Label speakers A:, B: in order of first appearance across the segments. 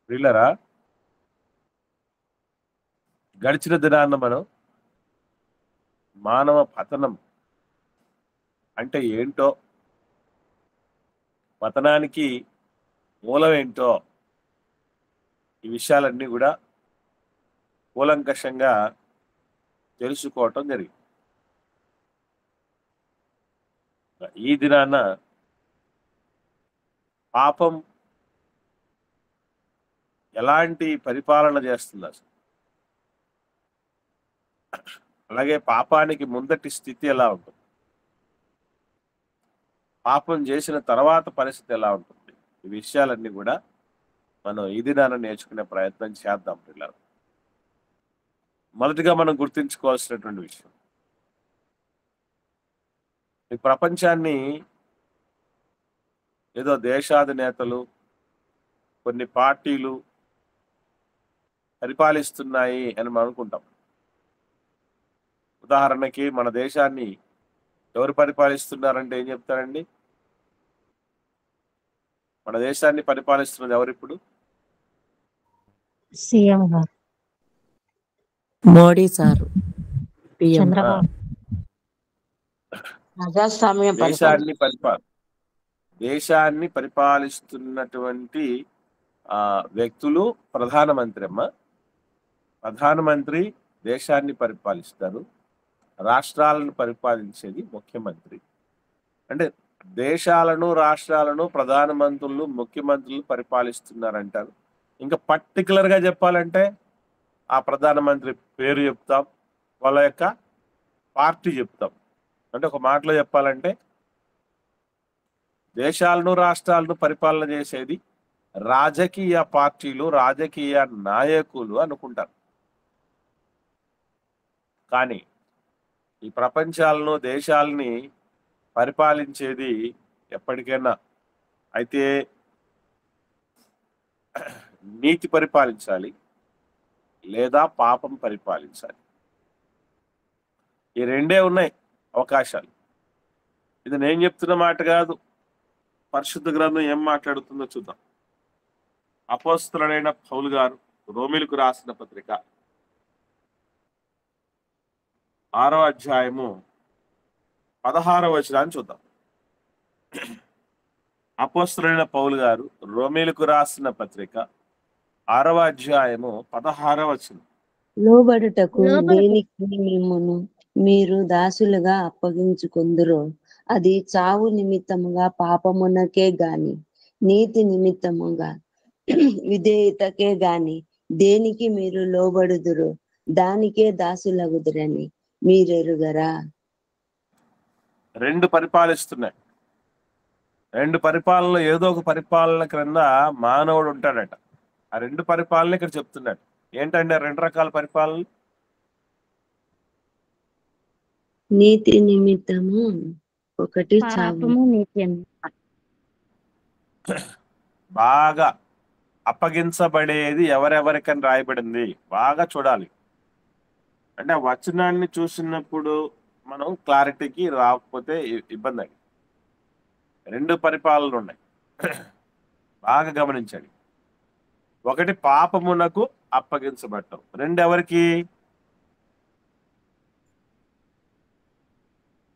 A: ప్రియులరా, గడిచిన దినాన్న మనం మానవ పతనం అంటే ఏంటో, పతనానికి మూలం ఏంటో, ఈ విషయాలన్నీ కూడా కూలంకషంగా తెలుసుకోవటం జరిగింది. ఈ దినాన పాపం ఎలాంటి పరిపాలన చేస్తుంది అసలు, అలాగే పాపానికి ముందటి స్థితి ఎలా ఉంటుంది, పాపం చేసిన తర్వాత పరిస్థితి ఎలా ఉంటుంది, ఈ విషయాలన్నీ కూడా మనం ఈ దినాన నేర్చుకునే ప్రయత్నం చేద్దాం పిల్లలు. మొదటిగా మనం గుర్తుంచుకోవాల్సినటువంటి విషయం, ఈ ప్రపంచాన్ని ఏదో దేశాధినేతలు, కొన్ని పార్టీలు పరిపాలిస్తున్నాయి అని మనం అనుకుంటాం. ఉదాహరణకి మన దేశాన్ని ఎవరు పరిపాలిస్తున్నారంటే ఏం చెప్తారండి? మన దేశాన్ని పరిపాలిస్తున్నది ఎవరు ఇప్పుడు?
B: సీఎం గారు
C: మోడీ సారు, పిఎం.
B: చంద్రబాబు.
C: ప్రజాస్వామ్య
A: దేశాన్ని పరిపాలిస్తున్నటువంటి వ్యక్తులు ప్రధానమంత్రి అమ్మ. ప్రధానమంత్రి దేశాన్ని పరిపాలిస్తారు, రాష్ట్రాలను పరిపాలించేది ముఖ్యమంత్రి. అంటే దేశాలను, రాష్ట్రాలను ప్రధానమంత్రులు, ముఖ్యమంత్రులు పరిపాలిస్తున్నారంటారు. ఇంకా పర్టికులర్గా చెప్పాలంటే ఆ ప్రధానమంత్రి పేరు చెప్తాం, వాళ్ళ యొక్క పార్టీ చెప్తాం. అంటే ఒక మాటలో చెప్పాలంటే దేశాలను, రాష్ట్రాలను పరిపాలన చేసేది రాజకీయ పార్టీలు, రాజకీయ నాయకులు అనుకుంటారు. కానీ ఈ ప్రపంచాలను, దేశాలని పరిపాలించేది ఎప్పటికైనా అయితే నీతి పరిపాలించాలి, లేదా పాపం పరిపాలించాలి. ఈ రెండే ఉన్నాయి అవకాశాలు. ఇది నేను చెప్తున్న మాట కాదు, పరిశుద్ధ గ్రంథం ఏం మాట్లాడుతుందో చూద్దాం. అపోస్తలుడైన పౌలు గారు రోమీలకు రాసిన పత్రిక 6వ అధ్యాయము 16వ వచనాన్ని చూద్దాం. అపోస్తలుడైన పౌలు గారు రోమీలకు రాసిన పత్రిక 6వ అధ్యాయము 16వ వచనం.
D: లోబడుటకు దేనికి మిమ్మును మీరు దాసులుగా అప్పగించుకొందురో అది చావు నిమిత్తముగా పాపమునకే గాని నీతి నిమిత్తముగా విధేయతకే గాని దేనికి మీరు లోబడుదురో దానికే దాసులగుదురని మీరెరుగరా?
A: రెండు పరిపాలిస్తున్నాయి. రెండు పరిపాలనలో ఏదో ఒక పరిపాలన క్రింద మానవుడు ఉంటాడట. ఆ రెండు పరిపాలన ఇక్కడ చెప్తున్నాడు. ఏంటంటే రెండు రకాల పరిపాలన.
D: నీతి నిమిత్తము ఒకటి చావు.
A: బాగా అప్పగించబడేది ఎవరెవరికని రాయబడింది బాగా చూడాలి. అంటే వచనాన్ని చూసినప్పుడు మనం క్లారిటీకి రాకపోతే ఇబ్బంది అండి. రెండు పరిపాలనలు ఉన్నాయి, బాగా గమనించండి. ఒకటి పాపమునకు అప్పగించబడటం, రెండు ఎవరికి?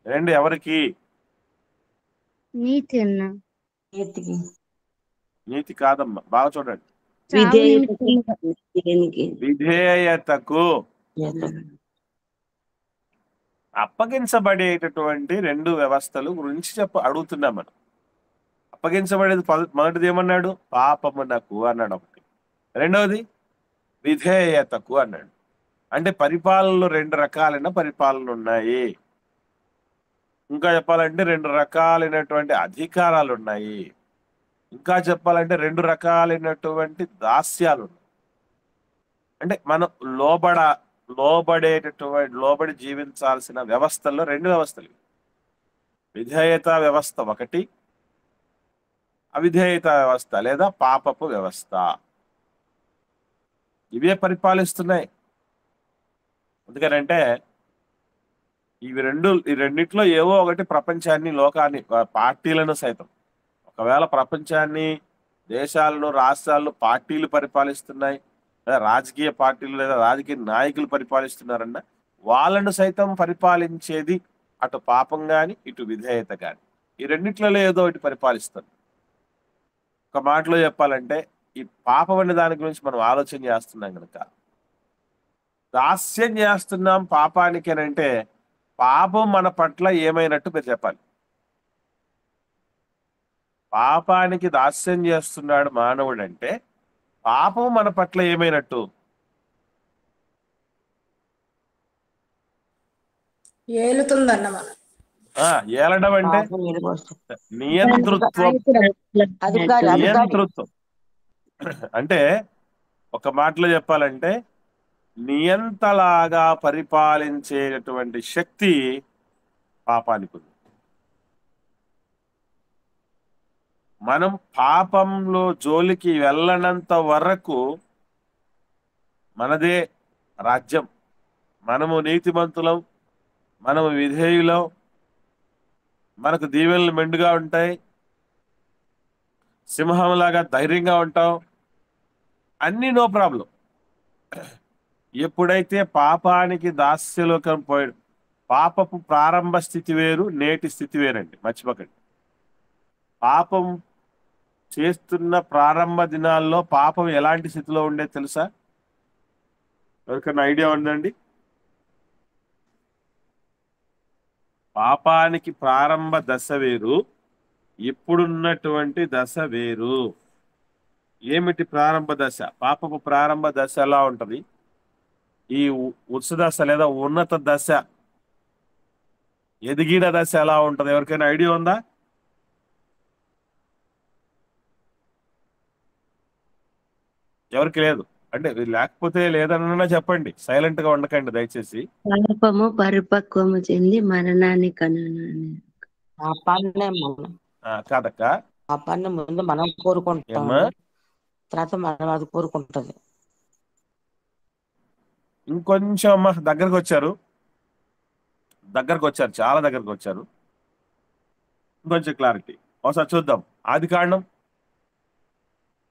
A: రెండు ఎవరికి? నీతి కాదమ్మా, బాగా చూడండి. విధేయతకు అప్పగించబడేటటువంటి రెండు వ్యవస్థలు గురించి అడుగుతున్నాం మనం. అప్పగించబడేది మొదటిది ఏమన్నాడు? పాపమునకు అన్నాడు ఒకటి. రెండవది విధేయతకు అన్నాడు. అంటే పరిపాలనలో రెండు రకాలైన పరిపాలన ఉన్నాయి. ఇంకా చెప్పాలంటే రెండు రకాలైనటువంటి అధికారాలు ఉన్నాయి. ఇంకా చెప్పాలంటే రెండు రకాలైనటువంటి దాస్యాలు ఉన్నాయి. అంటే మనం లోబడి జీవించాల్సిన వ్యవస్థల్లో రెండు వ్యవస్థలు. విధేయత వ్యవస్థ ఒకటి, అవిధేయత వ్యవస్థ లేదా పాపపు వ్యవస్థ. ఇవే పరిపాలిస్తున్నాయి. ఎందుకనంటే ఈ రెండిట్లో ఏవో ఒకటి ప్రపంచాన్ని, లోకాన్ని, పార్టీలను సైతం, ఒకవేళ ప్రపంచాన్ని, దేశాలను, రాష్ట్రాలను పార్టీలు పరిపాలిస్తున్నాయి, లేదా రాజకీయ పార్టీలు లేదా రాజకీయ నాయకులు పరిపాలిస్తున్నారన్న వాళ్ళను సైతం పరిపాలించేది అటు పాపం గాని ఇటు విధేయత గాని, ఈ రెండిట్లలో ఏదో ఒకటి పరిపాలిస్తుంది. ఒక మాటలో చెప్పాలంటే ఈ పాపం అనే దాని గురించి మనం ఆలోచన చేస్తున్నాం కనుక దాస్యం చేస్తున్నాం పాపానికి అని అంటే పాపం మన పట్ల ఏమైనట్టు మీరు చెప్పాలి. పాపానికి దాస్యం చేస్తున్నాడు మానవుడు అంటే పాపం మన పట్ల ఏమైనట్టు?
B: ఏలుతుందన్నమాట.
A: ఏలడం అంటే
C: పాపం ఏలుకొస్తుంది.
A: నియంతృత్వం.
C: అధికారి అధికారి
A: నియంతృత్వం అంటే ఒక మాటలో చెప్పాలంటే నియంతలాగా పరిపాలించేటటువంటి శక్తి పాపానికి ఉంది. మనం పాపంలో జోలికి వెళ్ళనంత వరకు మనదే రాజ్యం, మనము నీతిమంతులం, మనము విధేయులం, మనకు దీవెనలు మెండుగా ఉంటాయి, సింహంలాగా ధైర్యంగా ఉంటాం, అన్నీ నో ప్రాబ్లం. ఎప్పుడైతే పాపానికి దాస్యలోకం పోయాడు, పాపపు ప్రారంభ స్థితి వేరు, నేటి స్థితి వేరండి, మర్చిపోకండి. పాపం చేస్తున్న ప్రారంభ దినాల్లో పాపం ఎలాంటి స్థితిలో ఉండేది తెలుసా? ఎవరికైనా ఐడియా ఉందండి? పాపానికి ప్రారంభ దశ వేరు, ఇప్పుడున్నటువంటి దశ వేరు. ఏమిటి ప్రారంభ దశ? పాపపు ప్రారంభ దశ ఎలా ఉంటది? ఈ ఉత్స దశ లేదా ఉన్నత దశ, ఎదిగిన దశ ఎలా ఉంటది? ఎవరికైనా ఐడియా ఉందా? ఎవరికి లేదు అంటే లేకపోతే లేదన్నా చెప్పండి, సైలెంట్ గా ఉండకండి దయచేసి.
D: పాపము పరిపక్వము చెంది మరణాన్ని కనునాని.
C: పాపాన్నే మనం
A: కాదక్క,
C: పాపాన్ని ముందు మనం కోరుకుంటాం,
A: ఏమ్మా?
C: తర్వాత మనం అది కోరుకుంటది.
A: ఇంకొంచెం అమ్మా దగ్గరకు వచ్చారు, చాలా దగ్గరకు వచ్చారు. ఇంకొంచెం క్లారిటీ ఒకసారి చూద్దాం. ఆదికాండం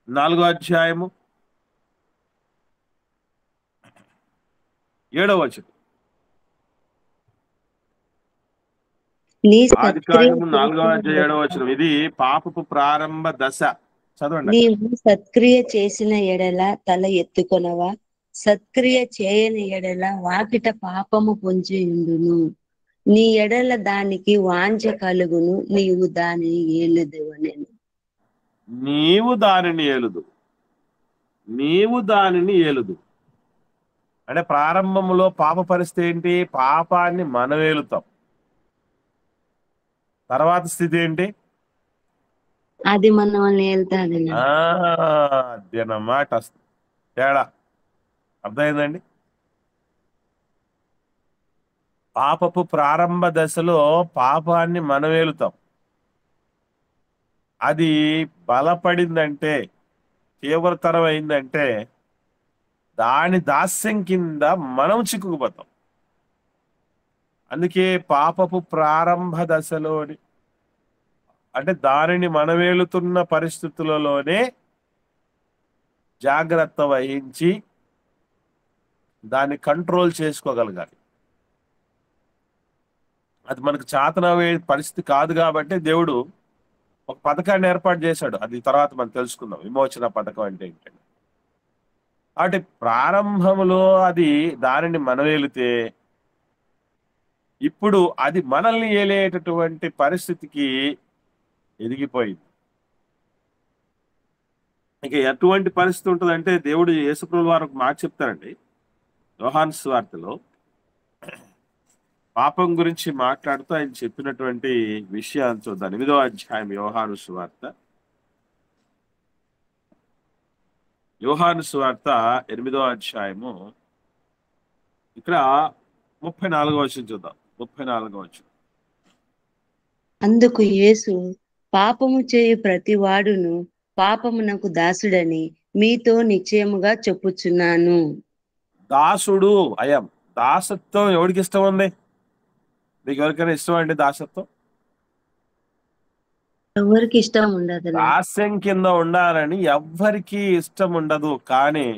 A: 4వ అధ్యాయము 7వ వచనం.
D: నీ
A: ఆదికాండము 4వ అధ్యాయం 7వ వచనం. ఇది పాపపు ప్రారంభ దశ. చదవండి.
D: నీవు సత్క్రియ చేసిన ఎడల తల ఎత్తుకొనవా, సత్క్రియ చేయని ఎడల వాకిట పాపము పొంచి ఉండును. నీ ఎడల దానికి వాంఛ కలుగును, నీవు దానిని ఏలుదువనెను.
A: నీవు దానిని ఏలుదు అంటే ప్రారంభంలో పాప పరిస్థితి ఏంటి? పాపాన్ని మనం ఏలుతాం. తర్వాత స్థితి ఏంటి?
D: అది మనల్ని ఏలుతాది.
A: అదన్నమాట తేడా. అర్థమైందండి? పాపపు ప్రారంభ దశలో పాపాన్ని మనం ఏలుతాం. అది బలపడిందంటే, తీవ్రతరం అయిందంటే దాని దాస్యం కింద మనం చిక్కుకుపోతాం. అందుకే పాపపు ప్రారంభ దశలోని అంటే దానిని మనమేలుతున్న పరిస్థితులలోనే జాగ్రత్త వహించి దాన్ని కంట్రోల్ చేసుకోగలగాలి. అది మనకు చేతనయ్యే పరిస్థితి కాదు కాబట్టి దేవుడు ఒక పథకాన్ని ఏర్పాటు చేశాడు. అది తర్వాత మనం తెలుసుకుందాం, విమోచన పథకం అంటే ఏంటంటే. అంటే ప్రారంభంలో అది దానిని మనం ఏలితే ఇప్పుడు అది మనల్ని ఏలేటటువంటి పరిస్థితికి ఎదిగిపోయింది. ఇక ఎటువంటి పరిస్థితి ఉంటుందంటే దేవుడు యేసుప్రభువు వారు ఒక మాట చెప్తారండి యోహాను సువార్తలో. పాపం గురించి మాట్లాడుతూ ఆయన చెప్పినటువంటి విషయాన్ని చూద్దాం. 8వ అధ్యాయం యోహాను సువార్త 8వ అధ్యాయము ఇక్కడ 34వ వచనం చూద్దాం. 34వ వచనం.
D: అందుకు యేసు, పాపము చేయు ప్రతి వాడును పాపమునకు దాసుడని మీతో నిశ్చయముగా చెప్పుచున్నాను.
A: దాసుడు అయం. దాసత్వం ఎవరికి ఇష్టం ఉంది? మీకు ఎవరికైనా ఇష్టం అండి దాసత్వం?
D: ఎవరికి ఇష్టం ఉండదు.
A: దాస్యం కింద ఉండాలని ఎవ్వరికీ ఇష్టం ఉండదు, కానీ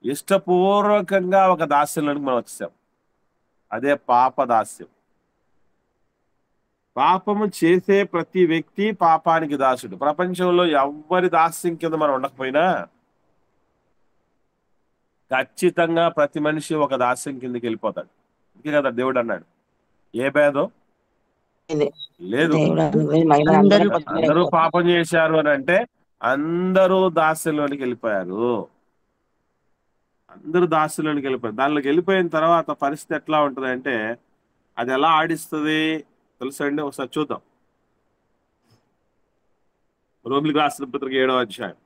A: ఇష్టపూర్వకంగా ఒక దాస్యంలోనికి మనం వచ్చేసాం. అదే పాప దాస్యం. పాపము చేసే ప్రతి వ్యక్తి పాపానికి దాసుడు. ప్రపంచంలో ఎవ్వరి దాస్యం కింద మనం ఉండకపోయినా ఖచ్చితంగా ప్రతి మనిషి ఒక దాస్యం కిందకి వెళ్ళిపోతాడు. అందుకే కదా దేవుడు అన్నాడు, ఏ భేదం లేదు.
C: దేవుడు అనుగ్రహించి మహిమ
D: అందరూ
A: అందరూ పాపం చేశారు అని అంటే అందరూ దాస్యంలోనికి వెళ్ళిపోయారు. అందరూ దాస్యంలోనికి వెళ్ళిపోయారు. దానిలోకి వెళ్ళిపోయిన తర్వాత పరిస్థితి ఎట్లా ఉంటుంది అంటే, అది ఎలా ఆడిస్తుంది తెలుసా అండి? ఒకసారి చూద్దాం. రోమిలికి రాసిన పత్రిక 7వ అధ్యాయం.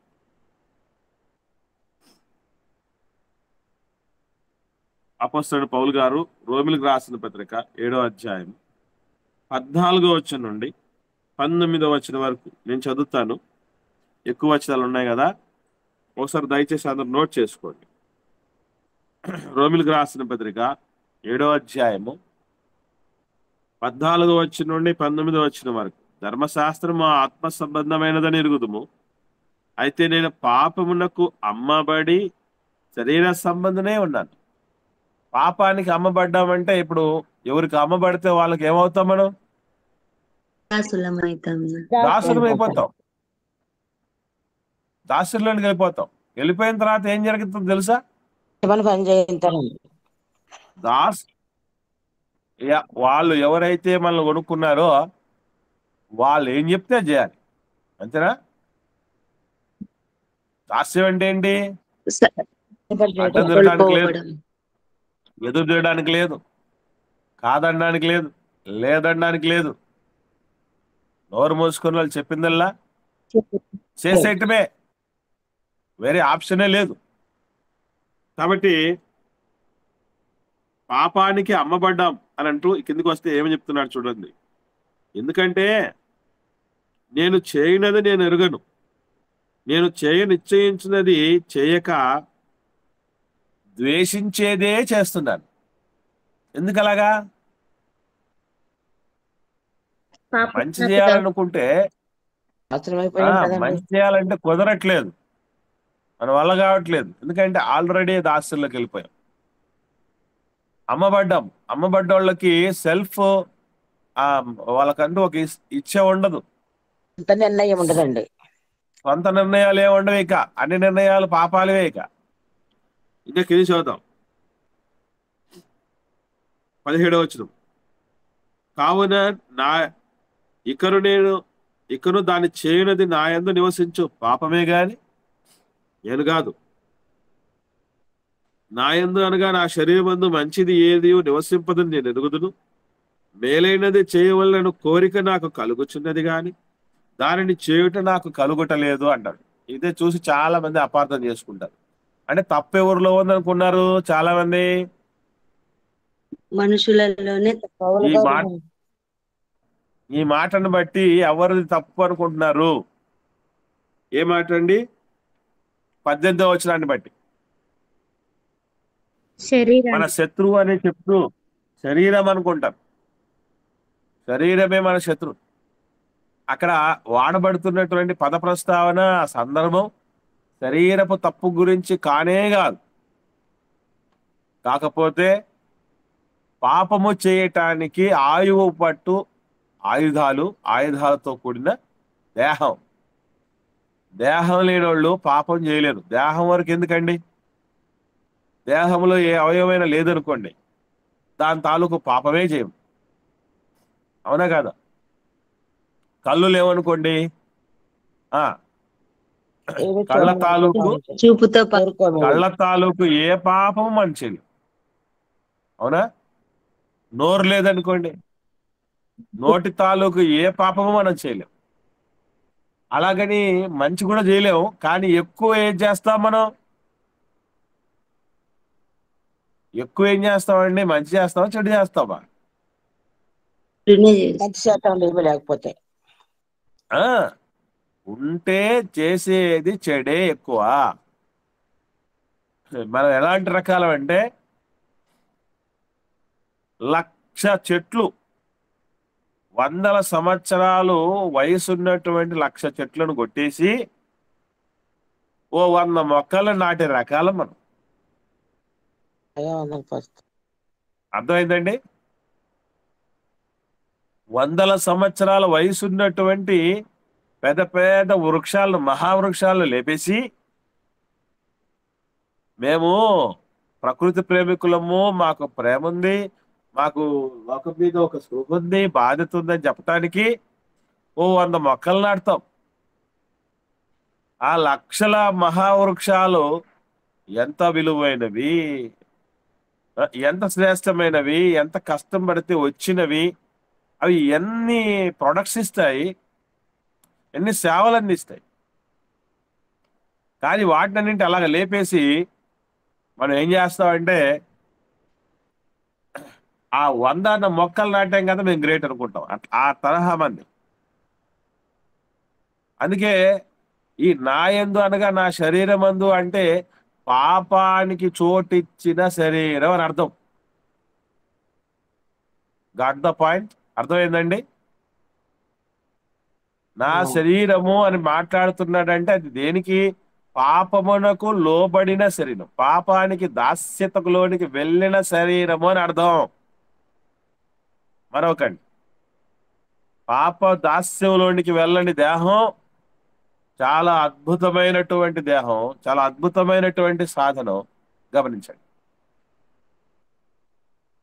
A: అపోస్తలుడు పౌలు గారు రోమిలికి రాసిన పత్రిక 7వ అధ్యాయం 14వ వచనం నుండి 19వ వచనం వరకు నేను చదువుతాను. ఎక్కువ వచనాలు ఉన్నాయి కదా, ఒకసారి దయచేసి అందరూ నోట్ చేసుకోండి. రోమిలికి రాసిన పత్రిక 7వ అధ్యాయము 14వ వచనం నుండి 19వ వచనం వరకు. ధర్మశాస్త్రము ఆత్మ సంబంధమైనదని ఎరుగుదుము, అయితే నేను పాపమునకు అమ్మబడి శరీర సంబంధమే ఉన్నాను. పాపానికి అమ్మబడ్డామంటే ఇప్పుడు ఎవరికి అమ్మబడితే వాళ్ళకి ఏమవుతాం? మనం దాసులం అయిపోతాం. దాసుల్లోనికి వెళ్ళిపోతాం. వెళ్ళిపోయిన తర్వాత ఏం జరుగుతుందో తెలుసా?
C: పని చేయించాలండి.
A: వాళ్ళు ఎవరైతే మనల్ని కొనుక్కున్నారో వాళ్ళు ఏం చెప్తే చేయాలి, అంతేనా? దాస్యం అంటే ఏంటి? అడ్డం తిరగడానికి లేదు, ఎదురు తిరగడానికి లేదు, కాదనడానికి లేదు, లేదనడానికి లేదు. నోరు మూసుకుని వాళ్ళు చెప్పిందల్లా చేసేయటమే, వేరే ఆప్షనే లేదు. కాబట్టి పాపానికి అమ్మబడ్డాం అని అంటూ కిందికి వస్తే ఏమని చెప్తున్నాడు చూడండి. ఎందుకంటే నేను చేయనది నేను ఎరుగను, నేను నిశ్చయించినది చేయక ద్వేషించేదే చేస్తున్నాను. ఎందుకు అలాగా? మంచి చేయాలనుకుంటే మంచి చేయాలంటే కుదరట్లేదు, మన వల్ల కావట్లేదు. ఎందుకంటే ఆల్రెడీ దాస్యంలోకి వెళ్ళిపోయాం. అమ్మబడ్డోళ్ళకి సెల్ఫ్ వాళ్ళకంటూ ఒక ఇచ్చ ఉండదు,
C: నిర్ణయం ఉండదండి.
A: సొంత నిర్ణయాలు ఏమి ఉండవు. ఇక అన్ని నిర్ణయాలు పాపాలవే. ఇక ఇంకా కింది చూద్దాం. 17వ వచనం. కావున ఇకను దాన్ని చేయనది నా యందు నివసించు పాపమే గాని నేను కాదు. నా యందు అనగా నా శరీరమందు మంచిది ఏది నివసింపదని నేను ఎరుగుదును. మేలైనది చేయవలన కోరిక నాకు కలుగుచున్నది గాని దానిని చేయుట నాకు కలుగుటలేదు అంటాడు. ఇదే చూసి చాలా మంది అపార్థం చేసుకుంటారు. అంటే తప్పు ఎవరిలో ఉందనుకున్నారు చాలా మంది?
D: మనుషులలోనే.
A: ఈ మాటను బట్టి ఎవరిది తప్పు అనుకుంటున్నారు? ఏ మాట అండి? 18వ వచనాన్ని బట్టి. మన శత్రువు అని చెప్తూ శరీరం అనుకుంటాం. శరీరమే మన శత్రువు. అక్కడ వాడబడుతున్నటువంటి పద ప్రస్తావన, సందర్భం శరీరపు తప్పు గురించి కానే కాదు. కాకపోతే పాపము చేయటానికి ఆయువు పట్టు ఆయుధాలతో కూడిన దేహం లేని వాళ్ళు పాపం చేయలేరు. దేహం వరకు ఎందుకండి? దేహంలో ఏ అవయవమైనా లేదనుకోండి, దాని తాలూకు పాపమే చేయం. అవునా కాదా? కళ్ళు లేవనుకోండి, కళ్ళ తాలూకు ఏ పాపము మనం చేయలేం. అవునా? నోరు లేదనుకోండి, నోటి తాలూకు ఏ పాపము మనం చేయలేం. అలాగని మంచి కూడా చేయలేము. కానీ ఎక్కువ ఏం చేస్తాం మనం? ఎక్కువ ఏం చేస్తామండి? మంచి చేస్తామా చెడు చేస్తామా?
C: లేకపోతే
A: ఉంటే చేసేది చెడే ఎక్కువ. మనం ఎలాంటి రకాలం అంటే 1,00,000 చెట్లు వందల సంవత్సరాలు వయసున్నటువంటి 1,00,000 చెట్లను కొట్టేసి ఓ 100 మొక్కలు నాటే రకాలు మనం.
C: అయ్యో వందలు ఫస్ట్.
A: అర్థమైందండి? వందల సంవత్సరాల వయసున్నటువంటి పెద్ద పెద్ద వృక్షాలను, మహావృక్షాలను లేపేసి మేము ప్రకృతి ప్రేమికులము, మాకు ప్రేమ ఉంది, మాకు లోకం మీద ఒక స్పృహ ఉంది, బాధ్యత ఉందని చెప్పటానికి ఓ 100 మొక్కలు నాటుతాం. ఆ లక్షల మహావృక్షాలు ఎంత విలువైనవి, ఎంత శ్రేష్టమైనవి, ఎంత కష్టం పడితే వచ్చినవి, అవి ఎన్ని ప్రొడక్ట్స్ ఇస్తాయి, ఎన్ని సేవలు అందిస్తాయి. కానీ వాటినన్నింటి అలాగ లేపేసి మనం ఏం చేస్తామంటే ఆ 100 మొక్కలు నాటాం కదా మేము గ్రేట్ అనుకుంటాం. ఆ తరహా మంది. అందుకే ఈ నా యందు అనగా నా శరీరమందు అంటే పాపానికి చోటిచ్చిన శరీరం అని అర్థం. Got the point? అర్థమైందండి? నా శరీరము అని మాట్లాడుతున్నాడంటే అది దేనికి? పాపమునకు లోబడిన శరీరం, పాపానికి దాస్యతలోనికి వెళ్ళిన శరీరము అని అర్థం. మరొకండి, పాప దాస్యంలోనికి వెళ్ళని దేహం చాలా అద్భుతమైనటువంటి దేహం, చాలా అద్భుతమైనటువంటి సాధనం. గమనించండి.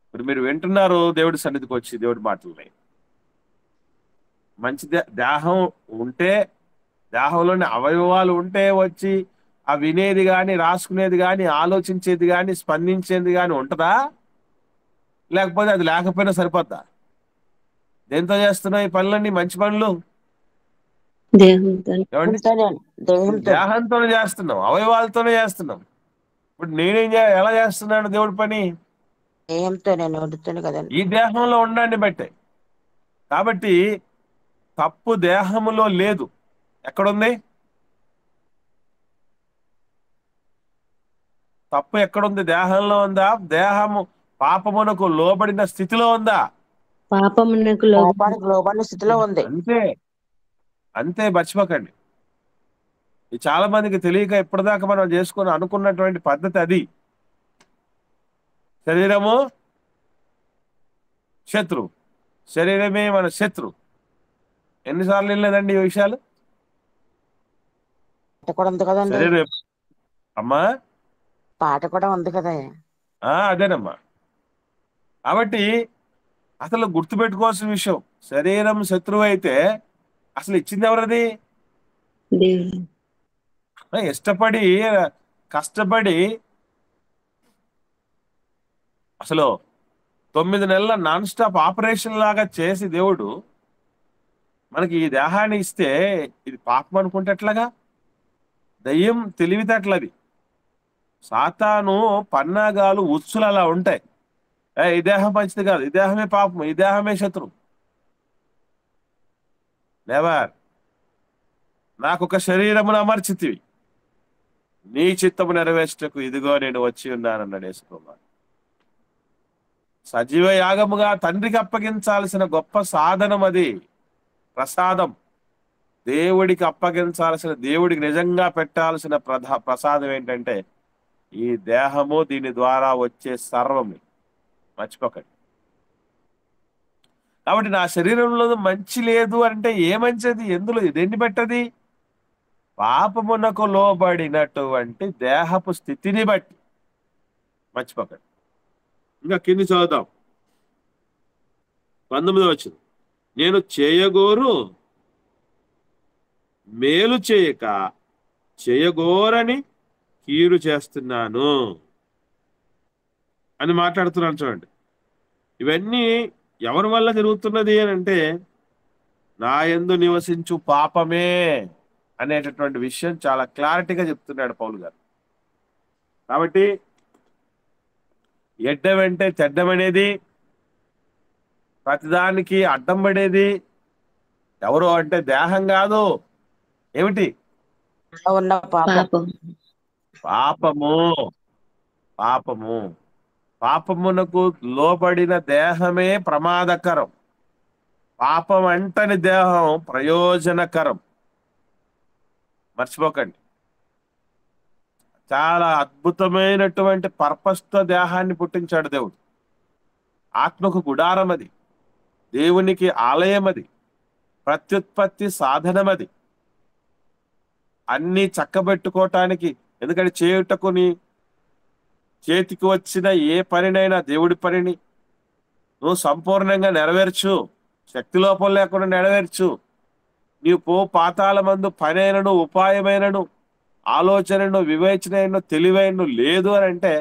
A: ఇప్పుడు మీరు వింటున్నారు దేవుడి సన్నిధికి వచ్చి దేవుడి మాటలని. మంచి దేహం ఉంటే, దేహంలోని అవయవాలు ఉంటే వచ్చి ఆ వినేది కానీ, రాసుకునేది కానీ, ఆలోచించేది కానీ, స్పందించేది కానీ ఉంటుందా? లేకపోతే అది లేకపోయినా సరిపోద్దా? దేంతో చేస్తున్నావు ఈ పనులన్నీ? మంచి పనులు ఏమండి? దేహంతోనే చేస్తున్నాం, అవయవాలతోనే చేస్తున్నాం. ఇప్పుడు నేనేం ఎలా చేస్తున్నాను దేవుడి పని? ఈ దేహంలో ఉండండి బట్టే. కాబట్టి తప్పు దేహములో లేదు. ఎక్కడుంది తప్పు? ఎక్కడుంది? దేహంలో ఉందా? దేహము పాపమునకు లోబడిన స్థితిలో ఉందా?
D: పాపమునకు
C: లోబడిన స్థితిలో ఉంది.
A: అంతే అంతే, మర్చిపోకండి. ఇది చాలా మందికి తెలియక ఇప్పటిదాకా మనం చేసుకుని అనుకున్నటువంటి పద్ధతి అది. శరీరము శత్రువు, శరీరమే మన శత్రువు. ఎన్నిసార్లు వెళ్ళలేదండి ఈ విషయాలు? శరీరం అమ్మా,
C: పాట కూడా ఉంది కదా.
A: అదేనమ్మా. కాబట్టి అసలు గుర్తుపెట్టుకోవాల్సిన విషయం, శరీరం శత్రువు అయితే అసలు ఇచ్చింది ఎవరది? ఇష్టపడి కష్టపడి అసలు 9 నెలల నాన్ స్టాప్ ఆపరేషన్ లాగా చేసి దేవుడు మనకి ఈ దేహాన్ని ఇస్తే ఇది పాపం అనుకుంటే ఎట్లాగా? దయ్యం తెలివితేటలది. సాతాను పన్నాగాలు ఉచ్చులు అలా ఉంటాయి. ఈ దేహం మంచిది కాదు, ఈ దేహమే పాపం, ఈ దేహమే శత్రువు. నెవర్. నాకొక శరీరమును అమర్చితివి, నీ చిత్తము నెరవేర్చుటకు ఇదిగో నేను వచ్చి ఉన్నానన్నాడు యేసుప్రభువు. సజీవ యాగముగా తండ్రికి అప్పగించాల్సిన గొప్ప సాధనం అది, ప్రసాదం. దేవుడికి అప్పగించాల్సిన, దేవుడికి నిజంగా పెట్టాల్సిన ప్రసాదం ఏంటంటే ఈ దేహము, దీని ద్వారా వచ్చే సర్వము. మర్చిపోకండి. కాబట్టి నా శరీరంలో మంచి లేదు అంటే ఏ మంచిది? ఎందులో దేన్ని బట్టది? పాపమునకు లోబడినటువంటి దేహపు స్థితిని బట్టి. మర్చిపోకండి. ఇంకా కింది చదువుతాం. 19వ వచనం. నేను చేయగోరు మేలు చేయక చేయగోరని కీడు చేస్తున్నాను అని మాట్లాడుతున్నాను. చూడండి, ఇవన్నీ ఎవరి వల్ల జరుగుతున్నది అని అంటే నా యందు నివసించు పాపమే అనేటటువంటి విషయం చాలా క్లారిటీగా చెప్తున్నాడు పౌలు గారు. కాబట్టి ఎడ్డం అంటే చెడ్డమనేది, ప్రతిదానికి అడ్డం పడేది ఎవరు అంటే దేహం కాదు. ఏమిటి? పాపము. పాపము. పాపమునకు లోబడిన దేహమే ప్రమాదకరం. పాపం అంటని దేహం ప్రయోజనకరం, మర్చిపోకండి. చాలా అద్భుతమైనటువంటి పర్పస్తో దేహాన్ని పుట్టించాడు దేవుడు. ఆత్మకు గుడారం అది, దేవునికి ఆలయం అది, ప్రత్యుత్పత్తి సాధనం అది, అన్ని చక్కబెట్టుకోవటానికి. ఎందుకంటే చేయుటకుని చేతికి వచ్చిన ఏ పనినైనా దేవుడి పనిని నువ్వు సంపూర్ణంగా నెరవేర్చు, శక్తి లోపం లేకుండా నెరవేర్చు. నీవు పో పాతాళమందు పనైనను ఉపాయమైనను ఆలోచనను వివేచనను తెలివైనను లేదు అని అంటే,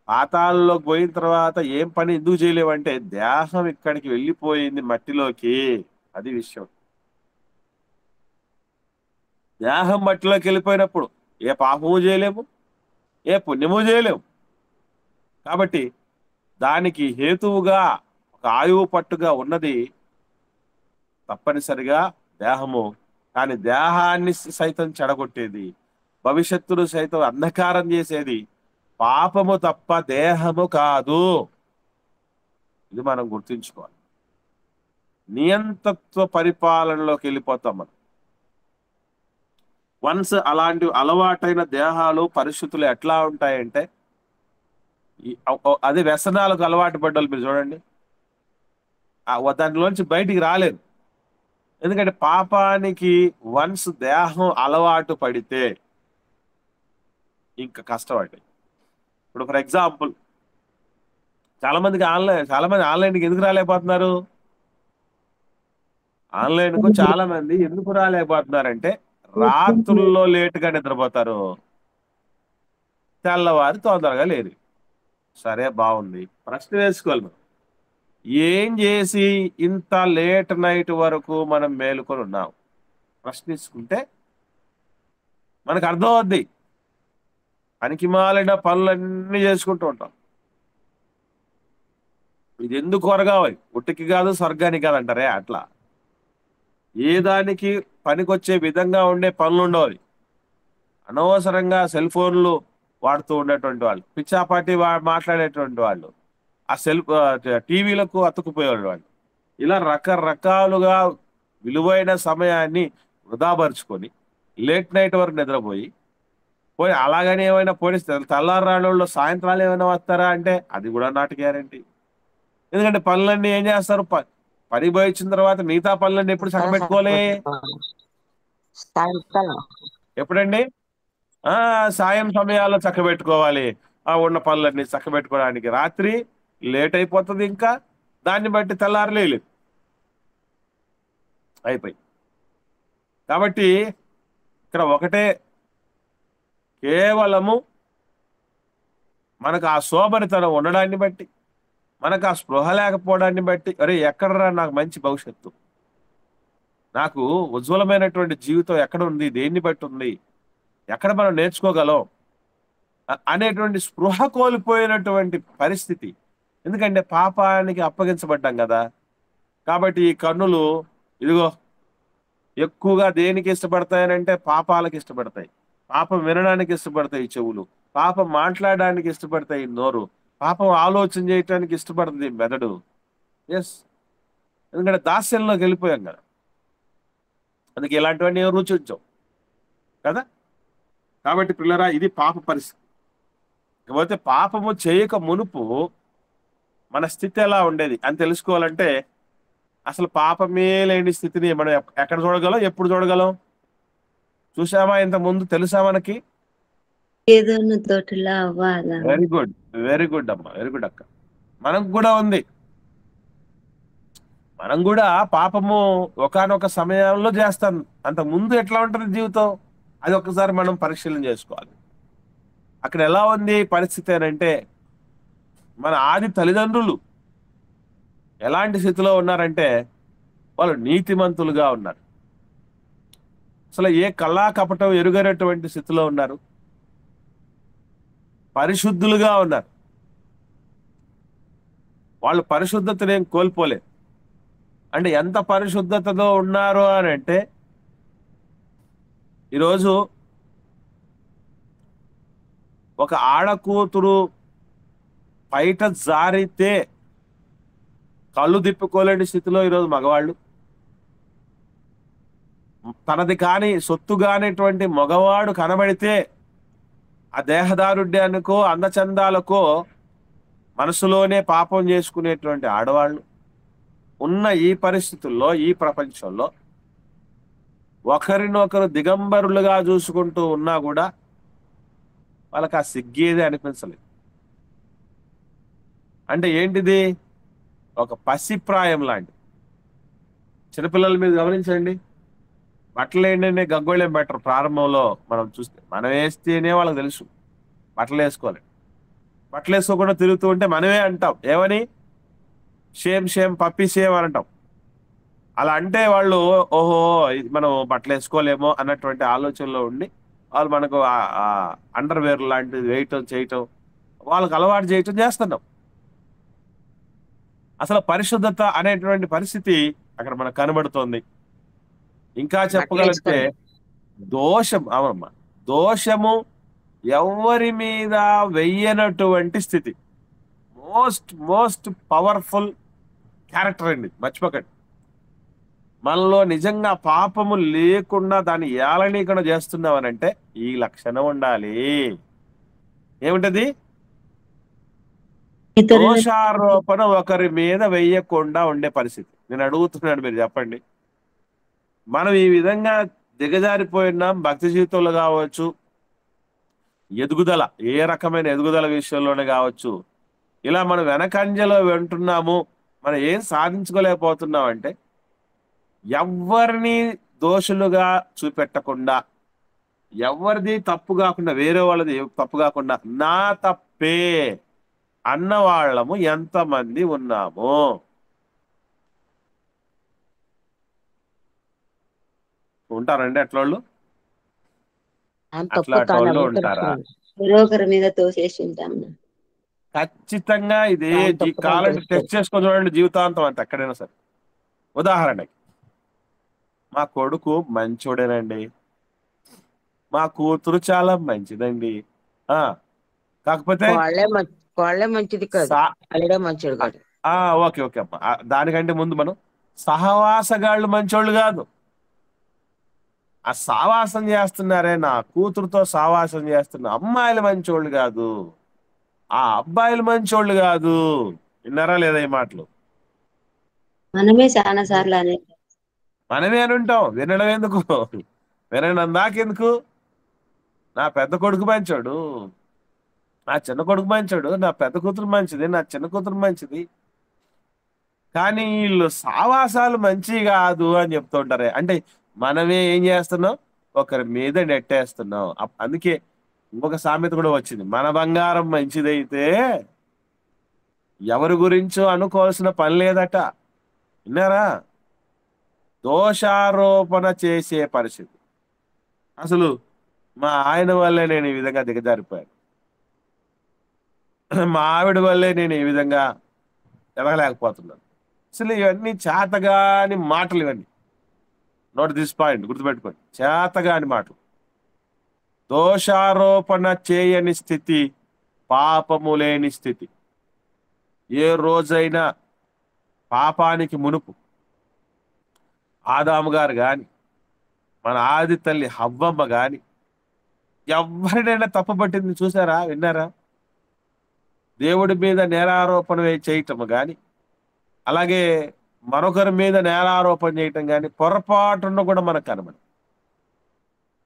A: పాతాళంలోకి పోయిన తర్వాత ఏం పని ఎందుకు చేయలేవంటే దేహం ఇక్కడికి వెళ్ళిపోయింది మట్టిలోకి. అది విషయం. దేహం మట్టిలోకి వెళ్ళిపోయినప్పుడు ఏ పాపము చేయలేము, ఏ పుణ్యము చేయలేము. కాబట్టి దానికి హేతువుగా ఒక ఆయువు పట్టుగా ఉన్నది తప్పనిసరిగా దేహము. కానీ దేహాన్ని సైతం చెడగొట్టేది, భవిష్యత్తును సైతం అంధకారం చేసేది పాపము తప్ప దేహము కాదు. ఇది మనం గుర్తుంచుకోవాలి. నియంతత్వ పరిపాలనలోకి వెళ్ళిపోతాం మనం. వన్స్ అలాంటి అలవాటైన దేహాలు పరిస్థితులు ఎట్లా ఉంటాయంటే, అది వ్యసనాలకు అలవాటు పడ్డోళ్ళు మీరు చూడండి, దాంట్లోంచి బయటికి రాలేరు. ఎందుకంటే పాపానికి వన్స్ దేహం అలవాటు పడితే ఇంకా కష్టం అండి. ఇప్పుడు ఫర్ ఎగ్జాంపుల్ చాలా మంది ఆన్లైన్కి ఎందుకు రాలేకపోతున్నారు? ఆన్లైన్కు చాలా మంది ఎందుకు రాలేకపోతున్నారంటే, రాత్రుల్లో లేటుగా నిద్రపోతారు, తెల్లవారు తొందరగా లేరు. సరే, బాగుంది. ప్రశ్న వేసుకోవాలి మనం, ఏం చేసి ఇంత లేట్ నైట్ వరకు మనం మేలుకొని ఉన్నాం? ప్రశ్నించుకుంటే మనకు అర్థం అవుద్ది. పనికి మాలిన పనులన్నీ చేసుకుంటూ ఉంటాం. ఇది ఎందుకు కొరగావాలి? ఉట్టికి కాదు స్వర్గానికి కాదు అంటారే, అట్లా ఏ దానికి పనికొచ్చే విధంగా ఉండే పనులు ఉండవు. అనవసరంగా సెల్ ఫోన్లు వాడుతూ ఉండేటువంటి వాళ్ళు, పిచ్చాపాటి మాట్లాడేటువంటి వాళ్ళు, ఆ టీవీలకు అతుక్కుపోయేవాళ్ళు వాళ్ళు, ఇలా రకరకాలుగా విలువైన సమయాన్ని వృధాపరుచుకొని లేట్ నైట్ వరకు నిద్రపోయి పోయి అలాగని ఏమైనా పోలీసు తెల్లారాళ్ళు సాయంత్రాలు ఏమైనా వస్తారా అంటే అది కూడా నాట్ గ్యారంటీ. ఎందుకంటే పనులన్నీ ఏం చేస్తారు, పని పోయి వచ్చిన తర్వాత మిగతా పనులన్నీ ఎప్పుడు చక్కబెట్టుకోలే? ఎప్పుడండి? సాయం సమయాల్లో చక్కబెట్టుకోవాలి. ఉన్న పనులన్నీ చక్కబెట్టుకోవడానికి రాత్రి లేట్ అయిపోతుంది, ఇంకా దాన్ని బట్టి తెల్లారలేదు అయిపోయి. కాబట్టి ఇక్కడ ఒకటే, కేవలము మనకు ఆ సోమరితనం ఉండడాన్ని బట్టి, మనకు ఆ స్పృహ లేకపోవడాన్ని బట్టి, అరే ఎక్కడరా నాకు మంచి భవిష్యత్తు, నాకు ఉజ్వలమైనటువంటి జీవితం ఎక్కడ ఉంది, దేన్ని బట్టి ఉంది, ఎక్కడ మనం నేర్చుకోగలం అనేటువంటి స్పృహ కోల్పోయినటువంటి పరిస్థితి. ఎందుకంటే పాపానికి అప్పగించబడ్డాం కదా. కాబట్టి ఈ కన్నులు ఇదిగో ఎక్కువగా దేనికి ఇష్టపడతాయనంటే పాపాలకు ఇష్టపడతాయి, పాపం వినడానికి ఇష్టపడతాయి చెవులు, పాపం మాట్లాడడానికి ఇష్టపడతాయి నోరు, పాపం ఆలోచన చేయటానికి ఇష్టపడుతుంది మెదడు. ఎస్, ఎందుకంటే దాస్యంలోకి వెళ్ళిపోయాం కదా. అందుకే ఇలాంటివన్నీ రుచించవు కదా. కాబట్టి పిల్లరా, ఇది పాప పరిస్థితి. ఇకపోతే పాపము చేయక మునుపు మన స్థితి ఎలా ఉండేది అని తెలుసుకోవాలంటే, అసలు పాపమే లేని స్థితిని మనం ఎక్కడ చూడగలం, ఎప్పుడు చూడగలం? చూసామా ఇంత ముందు? తెలుసా మనకి?
D: ఏదోను తోటలా అవ్వాలా.
A: వెరీ గుడ్, వెరీ గుడ్ అమ్మా, వెరీ గుడ్ అక్క. మనకు కూడా ఉంది. మనం కూడా పాపము ఒకానొక సమయంలో చేస్తాం. అంత ముందు ఎట్లా ఉంటుంది జీవితం, అది ఒక్కసారి మనం పరిశీలన చేసుకోవాలి. అక్కడ ఎలా ఉంది పరిస్థితి అని అంటే, మన ఆది తల్లిదండ్రులు ఎలాంటి స్థితిలో ఉన్నారంటే, వాళ్ళు నీతిమంతులుగా ఉన్నారు. అసలు ఏ కళా కపటం ఎరుగనటువంటి స్థితిలో ఉన్నారు, పరిశుద్ధులుగా ఉన్నారు. వాళ్ళు పరిశుద్ధతను ఏం కోల్పోలేదు. అంటే ఎంత పరిశుద్ధతతో ఉన్నారు అని అంటే, ఈరోజు ఒక ఆడకూతురు బయట జారితే కళ్ళు తిప్పుకోలేని స్థితిలో ఈరోజు మగవాళ్ళు, తనది కాని సొత్తు కానిటువంటి మగవాడు కనబడితే ఆ దేహదారుఢ్యానికో అందచందాలకో మనసులోనే పాపం చేసుకునేటువంటి ఆడవాళ్ళు ఉన్న ఈ పరిస్థితుల్లో, ఈ ప్రపంచంలో ఒకరినొకరు దిగంబరులుగా చూసుకుంటూ ఉన్నా కూడా వాళ్ళకి ఆ సిగ్గేది అనిపించలేదు. అంటే ఏంటిది? ఒక పసిప్రాయం లాంటి. చిన్నపిల్లల మీద గమనించండి, బట్టలు ఏంటంటే గగ్గోళ్ళేం బెటర్. ప్రారంభంలో మనం చూస్తే మనం వేస్తేనే వాళ్ళకి తెలుసు బట్టలు వేసుకోవాలి. బట్టలు వేసుకోకుండా తిరుగుతూ ఉంటే మనమే అంటాం ఏమని? షేమ్ షేమ్ పప్పి షేమ్ అని అంటాం. అలా అంటే వాళ్ళు ఓహో ఇది మనం బట్టలు వేసుకోలేమో అన్నటువంటి ఆలోచనలో ఉండి వాళ్ళు మనకు అండర్వేర్ లాంటిది వేయటం చేయటం, వాళ్ళకి అలవాటు చేయటం చేస్తున్నాం. అసలు పరిశుద్ధత అనేటువంటి పరిస్థితి అక్కడ మనకు కనబడుతోంది. ఇంకా
C: బట్టలు
A: చెప్పగలిగితే
C: వేసుకోండి.
A: దోషం, అవునమ్మా, దోషము ఎవరి మీద వెయ్యనటువంటి స్థితి. మోస్ట్ మోస్ట్ పవర్ఫుల్ క్యారెక్టర్ అండి, మర్చిపోకండి. మనలో నిజంగా పాపము లేకుండా దాన్ని ఏళనీకరణ చేస్తున్నామనంటే ఈ లక్షణం ఉండాలి. ఏమిటది?
D: ఇతరుల
A: దోషారోపణ ఒకరి మీద వెయ్యకుండా ఉండే పరిస్థితి. నేను అడుగుతున్నాను, మీరు చెప్పండి. మనం ఈ విధంగా దిగజారిపోయినాం భక్తి జీవితంలో కావచ్చు, ఎదుగుదల ఏ రకమైన ఎదుగుదల విషయంలోనే కావచ్చు, ఇలా మనం వెనకంజలో వింటున్నాము, మనం ఏం సాధించుకోలేకపోతున్నాం అంటే ఎవరిని దోషులుగా చూపెట్టకుండా, ఎవరిది తప్పు కాకుండా, వేరే వాళ్ళది తప్పు కాకుండా నా తప్పే అన్న వాళ్ళము ఎంతమంది ఉన్నాము? ఉంటారండి అట్లోళ్ళు?
C: తప్పు
A: అట్లాంటి
C: తాను
A: వాళ్ళు
C: ఎవరు
A: ఉంటారా?
C: తెలుసుకోండి.
D: మరొకరి మీద తోసేసి ఉంటాం.
A: ఖచ్చితంగా ఇది
C: తాను తప్పు తాను
A: కావాలంటే
C: తెలుసుకోండి.
A: టెస్ట్ చేసుకొని చూడండి జీవితాంతం అంత ఎక్కడైనా సరే. ఉదాహరణకి మా కొడుకు మంచోడేనండి, మా కూతురు చాలా మంచిదండి, ఆ కాకపోతే
C: కోళ్ళే మంచిది కాదు,
A: సా
C: అల్లుడే మంచోడు కాదు.
A: ఓకే ఓకే అమ్మా, దానికంటే ముందు మనం సహవాసగాళ్ళు మంచోళ్ళు కాదు. ఆ సావాసం చేస్తున్నారే, నా కూతురుతో సావాసం చేస్తున్న అమ్మాయిలు మంచోళ్ళు కాదు, ఆ అబ్బాయిలు మంచోళ్ళు కాదు. విన్నారా లేదా ఈ మాటలు?
D: మనమే చాలా సార్లు అనే
A: మనమే అని ఉంటాం, వినడం ఎందుకు? వినడం దాకెందుకు? నా పెద్ద కొడుకు మంచోడు, నా చిన్న కొడుకు మంచోడు, నా పెద్ద కూతురు మంచిది, నా చిన్న కూతురు మంచిది, కానీ వీళ్ళు సావాసాలు మంచి కాదు అని చెప్తూ ఉంటారే. అంటే మనమే ఏం చేస్తున్నాం? ఒకరి మీద నెట్టేస్తున్నాం. అందుకే ఇంకొక సామెత కూడా వచ్చింది, మన బంగారం మంచిదైతే ఎవరి గురించో అనుకోవాల్సిన పని లేదట. విన్నారా? దోషారోపణ చేసే పరిస్థితి. అసలు మా ఆయన వల్లే నేను ఈ విధంగా దిగజారిపోయాను, మా ఆవిడ వల్లే నేను ఈ విధంగా ఎదగలేకపోతున్నాను. అసలు ఇవన్నీ చేతగాని మాటలు, ఇవన్నీ నోట్ దిస్ పాయింట్ గుర్తుపెట్టుకోండి, చేతగాని మాటలు. దోషారోపణ చేయని స్థితి పాపము లేని స్థితి. ఏ రోజైనా పాపానికి మునుపు ఆదాము గారు గాని, మన ఆది తల్లి హవ్వమ్మ గాని ఎవరినైనా తప్పుపట్టింది చూసారా? విన్నారా? దేవుడి మీద నేరారోపణ చేయటం గాని, అలాగే మరొకరి మీద నేరారోపణ చేయటం కానీ పొరపాటున కూడా మనకు కనబడదు.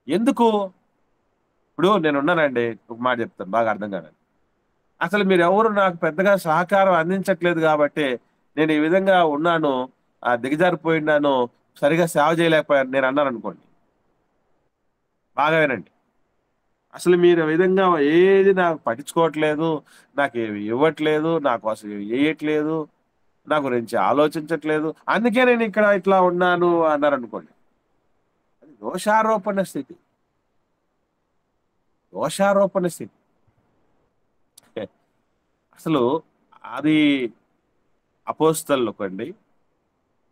A: ఎందుకు? ఇప్పుడు నేను ఉన్నానండి, ఒక మాట చెప్తాను బాగా అర్థం కాదు. అసలు మీరు ఎవరు నాకు పెద్దగా సహకారం అందించట్లేదు కాబట్టి నేను ఈ విధంగా ఉన్నాను, దిగజారిపోయినాను, సరిగా సేవ చేయలేకపోయాను నేను అన్నాను అనుకోండి, బాగా వినండి. అసలు మీరు ఈ విధంగా ఏది నాకు పట్టించుకోవట్లేదు, నాకు ఏమి ఇవ్వట్లేదు, నా కోసం వేయట్లేదు, నా గురించి ఆలోచించట్లేదు, అందుకే నేను ఇక్కడ ఇట్లా ఉన్నాను అన్నారు అనుకోండి, అది దోషారోపణ స్థితి. దోషారోపణ స్థితి అసలు అది అపోస్తలులకు అండి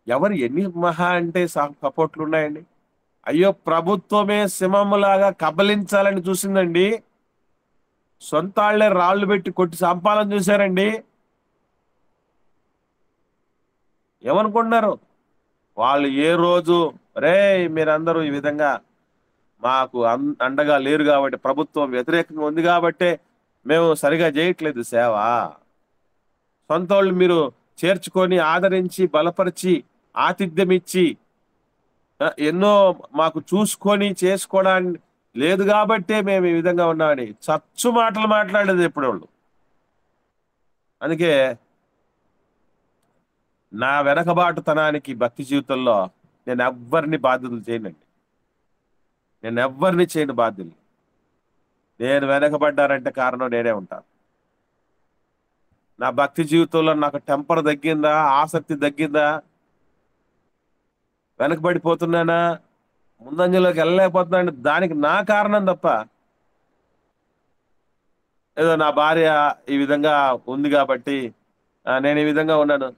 A: ఎవరు ఎన్ని మహా అంటే సపోర్ట్లు ఉన్నాయండి. అయ్యో ప్రభుత్వమే సింహములాగా కబలించాలని చూసిందండి, సొంతాళ్లే రాళ్లు పెట్టి కొట్టి చంపాలని చూశారండి. ఏమనుకుంటున్నారు? వాళ్ళు ఏ రోజు రే మీరందరూ ఈ విధంగా మాకు అండగా లేరు కాబట్టి, ప్రభుత్వం వ్యతిరేకంగా ఉంది కాబట్టే మేము సరిగా చేయట్లేదు సేవ. సొంత వాళ్ళు మీరు చేర్చుకొని ఆదరించి బలపరిచి ఆతిథ్యం ఇచ్చి ఎన్నో మాకు చూసుకొని చేసుకోవడానికి లేదు కాబట్టే మేము ఈ విధంగా ఉన్నామని చచ్చు మాటలు మాట్లాడేది ఎప్పుడు వాళ్ళు. అందుకే నా వెనకబాటుతనానికి భక్తి జీవితంలో నేను ఎవ్వరిని బాధ్యతలు చేయనండి. నేను ఎవ్వరిని చేయను బాధ్యులు. నేను వెనకబడ్డానంటే కారణం నేనే ఉంటాను. నా భక్తి జీవితంలో నాకు టెంపర్ తగ్గిందా, ఆసక్తి తగ్గిందా, వెనకబడిపోతున్నానా, ముందంజలోకి వెళ్ళలేకపోతున్నాను, దానికి నా కారణం తప్ప ఏదో నా భార్య ఈ విధంగా ఉంది కాబట్టి నేను ఈ విధంగా ఉన్నాను,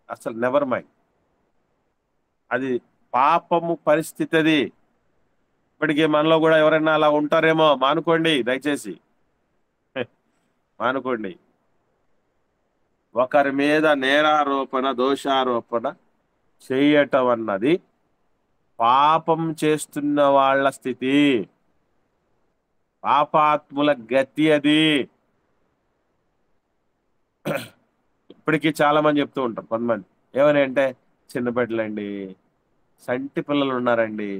A: అసలు నెవర్ మైండ్. అది పాపము పరిస్థితి. అది ఇప్పటికీ మనలో కూడా ఎవరైనా అలా ఉంటారేమో, మానుకోండి దయచేసి, మానుకోండి. ఒకరి మీద నేరారోపణ దోషారోపణ చేయటం అన్నది పాపం చేస్తున్న వాళ్ళ స్థితి, పాపాత్ముల గతి అది. ఇప్పటికీ చాలా మంది చెప్తూ ఉంటారు కొంతమంది, ఏమని అంటే చిన్న బిడ్డలండి, సంటి పిల్లలు ఉన్నారండి,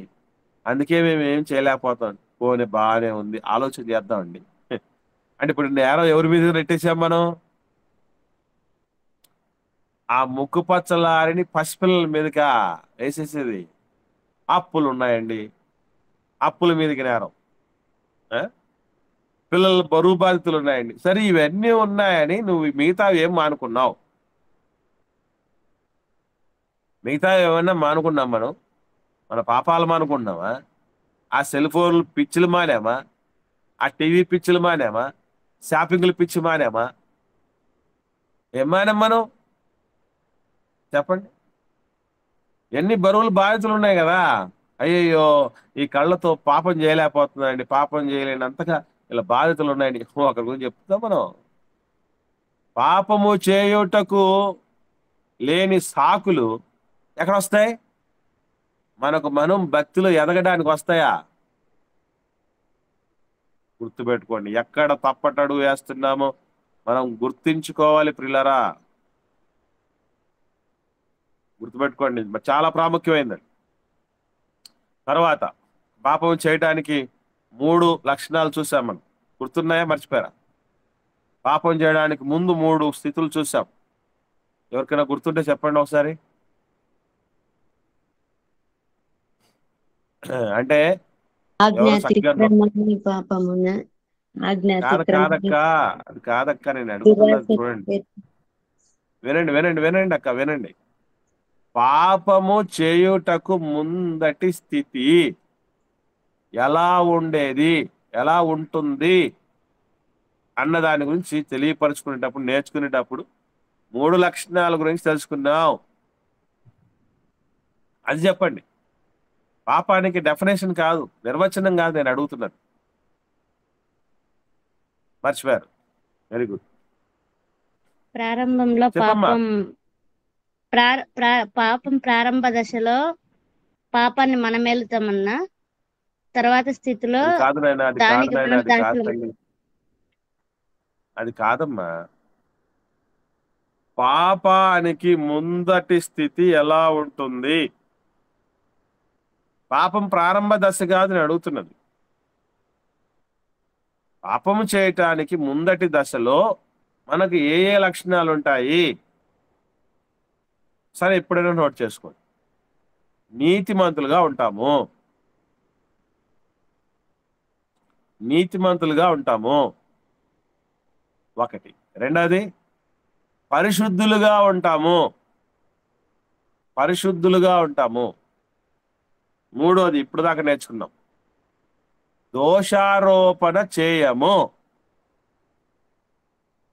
A: అందుకే మేము ఏం చేయలేకపోతాం. పోనీ బాగానే ఉంది, ఆలోచన చేద్దామండి. అంటే ఇప్పుడు నేరం ఎవరి మీద నెట్టేసాం మనం? ఆ ముక్కు పచ్చలారిని పసిపిల్లల మీదకా వేసేసేది. అప్పులు ఉన్నాయండి, అప్పుల మీదకి నేరం. పిల్లల బరువు బాధితులు ఉన్నాయండి. సరే ఇవన్నీ ఉన్నాయని నువ్వు మిగతా ఏం మానుకున్నావు? మిగతా ఏమన్నా మానుకున్నాం మనం? మన పాపాలు మానుకున్నామా? ఆ సెల్ ఫోన్లు పిచ్చులు మానేమా? ఆ టీవీ పిచ్చులు మానేమా? షాపింగ్లు పిచ్చి మానేమా? ఏం మానేం మనం? చెప్పండి. ఎన్ని బరువులు బాధితులు ఉన్నాయి కదా. అయ్యయ్యో ఈ కళ్ళతో పాపం చేయలేకపోతున్నాయండి, పాపం చేయలేనంతగా ఇలా బాధితులు ఉన్నాయండి. ఒకరి గురించి చెప్తాం మనం. పాపము చేయుటకు లేని సాకులు ఎక్కడ వస్తాయి? మనకు మనం భక్తిలో ఎదగడానికి వస్తాయా? గుర్తుపెట్టుకోండి, ఎక్కడ తప్పటడుగు వేస్తున్నామో మనం గుర్తించుకోవాలి ప్రియులారా. గుర్తుపెట్టుకోండి, చాలా ప్రాముఖ్యమైనది. తర్వాత పాపం చేయడానికి 3 లక్షణాలు చూసాం మనం. గుర్తున్నాయా, మర్చిపోయారా? పాపం చేయడానికి ముందు 3 స్థితులు చూసాం. ఎవరికైనా గుర్తుంటే చెప్పండి ఒకసారి. అంటే కాదక్క, అది కాదక్క, నేను అడుగుతున్నది చూడండి. వినండి వినండి వినండి అక్క, వినండి. పాపము చేయుటకు ముందటి స్థితి ఎలా ఉండేది, ఎలా ఉంటుంది అన్న దాని గురించి తెలియపరచుకునేటప్పుడు, నేర్చుకునేటప్పుడు 3 లక్షణాల గురించి తెలుసుకున్నాం. అది చెప్పండి. పాపానికి డెఫినేషన్ కాదు, నిర్వచనం కాదు నేను అడుగుతున్నాను. మర్చిపోయారు. Very good.
E: ప్రారంభంలో పాపం ప్రారంభ దశలో పాపాన్ని మనం వెళ్తామన్నా, తర్వాత స్థితిలో
A: కాదు నాయన, అది కాదు
E: దానికి
A: నాయన,
E: మనం
A: అది కాదు తల్లి, అది కాదమ్మా. పాపానికి ముందటి స్థితి ఎలా ఉంటుంది? పాపం ప్రారంభ దశ కాదు నేను అడుగుతున్నది. పాపము చేయటానికి ముందటి దశలో మనకు ఏ ఏ లక్షణాలు ఉంటాయి? సరే ఎప్పుడైనా నోట్ చేసుకోండి. నీతిమంతులుగా ఉంటాము, నీతిమంతులుగా ఉంటాము, ఒకటి. రెండోది పరిశుద్ధులుగా ఉంటాము, పరిశుద్ధులుగా ఉంటాము. మూడోది ఇప్పుడు దాకా నేర్చుకున్నాం, దోషారోపణ చేయము,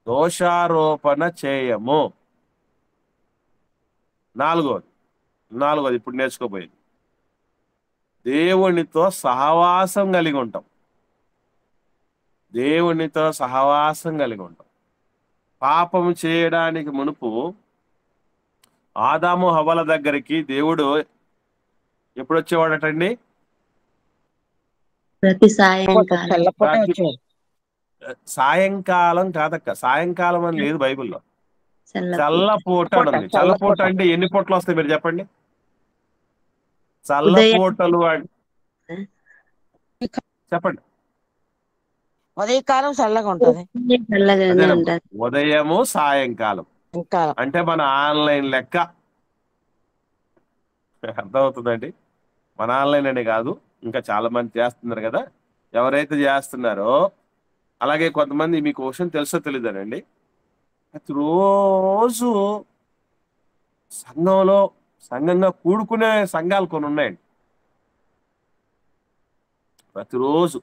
A: దోషారోపణ చేయము. నాలుగోది ఇప్పుడు నేర్చుకోబోయేది, దేవునితో సహవాసం కలిగి ఉంటాం, దేవునితో సహవాసం కలిగి ఉంటాం. పాపము చేయడానికి మునుపు ఆదాము హవ్వల దగ్గరికి దేవుడు ఎప్పుడు వచ్చేవాడటండి?
D: ప్రతి సాయంకాలం
C: చల్లపూట
A: ప్రతి
C: వచ్చేవాడు.
A: సాయంకాలం కాదక్క, సాయంకాలం అని లేదు బైబిల్లో,
D: చల్లపూట
A: చల్లపూట అని ఉంది.
C: చల్లపూట.
A: చల్లపూట అంటే ఎన్ని పూటలు వస్తాయి మీరు చెప్పండి?
D: ఉదయం
A: చల్లపూటలు చెప్పండి.
C: ఉదయకాలం చల్లగా ఉంటది,
D: చల్లగానే
A: అదేనమ్మా,
D: ఉంటది.
A: ఉదయము సాయంకాలం
C: ఇంకా
A: అంటే మన ఆన్లైన్ లెక్క. అర్థమవుతుందండి? మన ఆన్లైన్ అనే కాదు, ఇంకా చాలా మంది చేస్తున్నారు కదా. ఎవరైతే చేస్తున్నారో, అలాగే కొంతమంది, మీకు విషయం తెలుసో తెలీదనండి, ప్రతిరోజు సంఘంగా కూడుకునే సంఘాలు కొన్ని ఉన్నాయండి. ప్రతిరోజు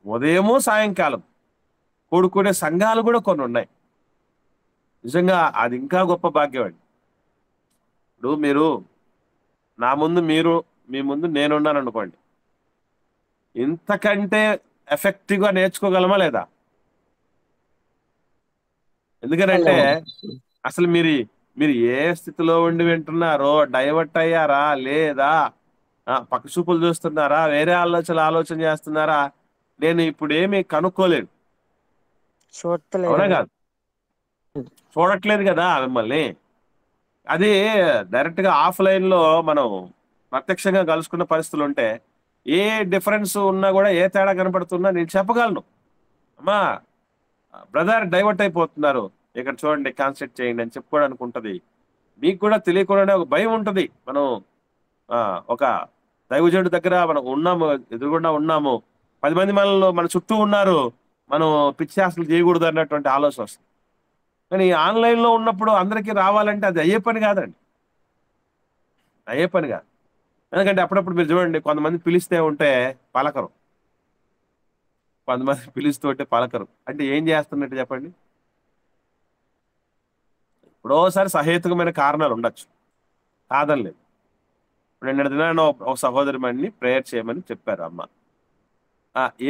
A: ఉదయము సాయంకాలం కూడుకునే సంఘాలు కూడా కొన్ని ఉన్నాయి. నిజంగా అది ఇంకా గొప్ప భాగ్యం అండి. ఇప్పుడు మీరు నా ముందు మీరు, మీ ముందు నేనున్నాను అనుకోండి, ఇంతకంటే ఎఫెక్టివ్గా నేర్చుకోగలమా లేదా? ఎందుకనంటే అసలు మీరు ఏ స్థితిలో ఉండి వింటున్నారో, డైవర్ట్ అయ్యారా లేదా, పక్క చూపులు చూస్తున్నారా, వేరే ఆలోచన చేస్తున్నారా, నేను ఇప్పుడు ఏమి కనుక్కోలేదు. అవునా
C: చూడలేదు.
A: కాదు? చూడట్లేదు కదా మిమ్మల్ని. అది డైరెక్ట్ గా ఆఫ్లైన్ లో మనం ప్రత్యక్షంగా కలుసుకున్న పరిస్థితులు ఉంటే, ఏ డిఫరెన్స్ ఉన్నా కూడా, ఏ తేడా కనపడుతున్నా నేను చెప్పగలను. అమ్మా బ్రదర్ డైవర్ట్ అయిపోతున్నారు, ఇక్కడ చూడండి, కాన్సెప్ట్ చేయండి అని చెప్పుకోవడానికి ఉంటది. మీకు కూడా తెలియకుండానే ఒక భయం ఉంటది. మనం ఒక దైవజనుడి దగ్గర మనం ఉన్నాము, ఎదురుగుండా ఉన్నాము, 10 మంది మనలో మన చుట్టూ ఉన్నారు, మనం పిచ్చాసలు చేయకూడదు అన్నటువంటి ఆలోచన వస్తుంది. కానీ ఆన్లైన్ లో ఉన్నప్పుడు అందరికీ రావాలంటే అది అయ్యే పని కాదండి, అయ్యే పని కాదు. ఎందుకంటే అప్పుడప్పుడు మీరు చూడండి, కొంతమంది పిలిస్తే ఉంటే పలకరు, కొంతమంది పిలుస్తూ ఉంటే పలకరు. అంటే ఏం చేస్తున్నట్టు చెప్పండి? ఇప్పుడోసారి సహేతుకమైన కారణాలు ఉండొచ్చు, కాదనలేదు. ఇప్పుడు నిన్న దినాన ఒక సహోదరి మని ప్రేయర్ చేయమని చెప్పారు అమ్మ.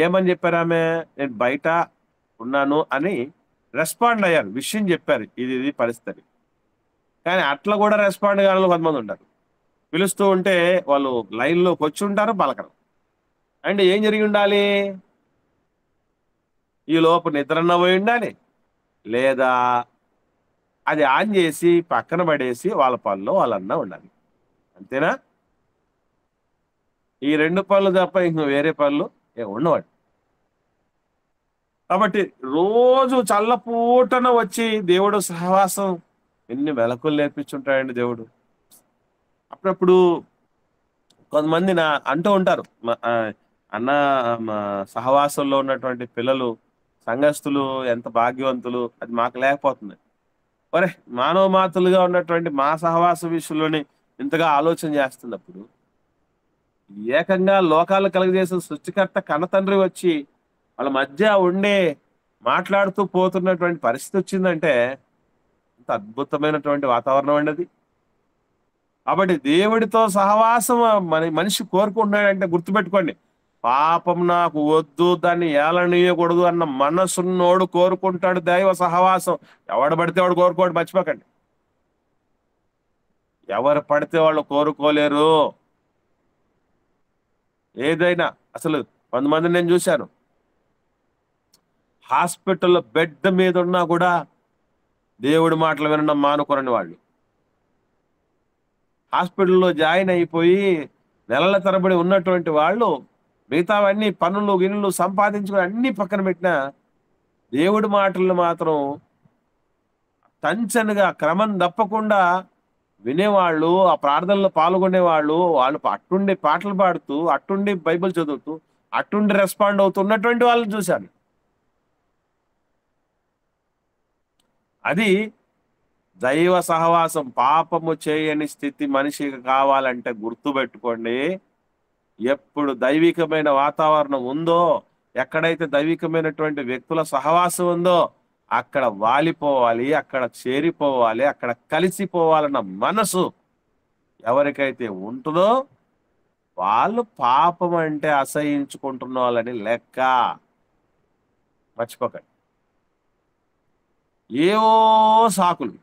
A: ఏమని చెప్పారు ఆమె? నేను బయట ఉన్నాను అని రెస్పాండ్ అయ్యారు, విషయం చెప్పారు, ఇది పరిస్థితి. కానీ అట్లా కూడా రెస్పాండ్ కావాలని కొంతమంది ఉంటారు. పిలుస్తూ ఉంటే వాళ్ళు లైన్లోకి వచ్చి ఉంటారు, పలకరు. అంటే ఏం జరిగి ఉండాలి? ఈ లోపు నిద్రన్న పోయి ఉండాలి, లేదా అది ఆన్ చేసి పక్కన పడేసి వాళ్ళ పనిలో వాళ్ళన్నా ఉండాలి. అంతేనా? ఈ 2 పనులు తప్ప ఇంక వేరే పనులు ఉండవండి. కాబట్టి రోజు చల్లపూటన వచ్చి దేవుడు సహవాసం ఎన్ని మెలకులు నేర్పించుంటాడండి దేవుడు. అప్పుడప్పుడు కొంతమంది అంటూ ఉంటారు, అన్న మా సహవాసంలో ఉన్నటువంటి పిల్లలు, సంఘస్థులు ఎంత భాగ్యవంతులు, అది మాకు లేకపోతుంది. ఒరే, మానవ మాతలుగా ఉన్నటువంటి మా సహవాస విషయంలోని ఇంతగా ఆలోచన చేస్తున్నప్పుడు, ఏకంగా లోకాలు కలుగజేసిన సృష్టికర్త కన్నతండ్రి వచ్చి వాళ్ళ మధ్య ఉండే మాట్లాడుతూ పోతున్నటువంటి పరిస్థితి వచ్చిందంటే ఇంత అద్భుతమైనటువంటి వాతావరణం అండి అది. కాబట్టి దేవుడితో సహవాసం మనిషి కోరుకుంటున్నాడంటే గుర్తుపెట్టుకోండి, పాపం నాకు వద్దు, దాన్ని ఏలనీయకూడదు అన్న మనసున్నోడు కోరుకుంటాడు దైవ సహవాసం. ఎవడు పడితే వాడు కోరుకోడు, మర్చిపోకండి. ఎవరు పడితే వాళ్ళు కోరుకోలేరు. ఏదైనా అసలు కొంతమంది నేను చూశాను, హాస్పిటల్లో బెడ్ మీద ఉన్నా కూడా దేవుడి మాటలు వినడం మానుకోరని వాళ్ళు. హాస్పిటల్లో జాయిన్ అయిపోయి నెలల తరబడి ఉన్నటువంటి వాళ్ళు మిగతావన్నీ పనులు గినులు సంపాదించుకుని అన్ని పక్కన పెట్టినా దేవుడి మాటలను మాత్రం టంచనగా క్రమం తప్పకుండా వినేవాళ్ళు, ఆ ప్రార్థనలో పాల్గొనేవాళ్ళు, వాళ్ళు అట్టుండి పాటలు పాడుతూ, అట్టుండి బైబిల్ చదువుతూ, అట్టుండి రెస్పాండ్ అవుతున్నటువంటి వాళ్ళని చూశాను. అది దైవ సహవాసం. పాపము చేయని స్థితి మనిషికి కావాలంటే గుర్తుపెట్టుకోండి, ఎప్పుడు దైవికమైన వాతావరణం ఉందో, ఎక్కడైతే దైవికమైనటువంటి వ్యక్తుల సహవాసం ఉందో అక్కడ వాలిపోవాలి, అక్కడ చేరిపోవాలి, అక్కడ కలిసిపోవాలన్న మనసు ఎవరికైతే ఉంటుందో వాళ్ళు పాపం అంటే అసహించుకుంటున్న వాళ్ళని లెక్క. మర్చిపోకండి. ఏవో సాకులు,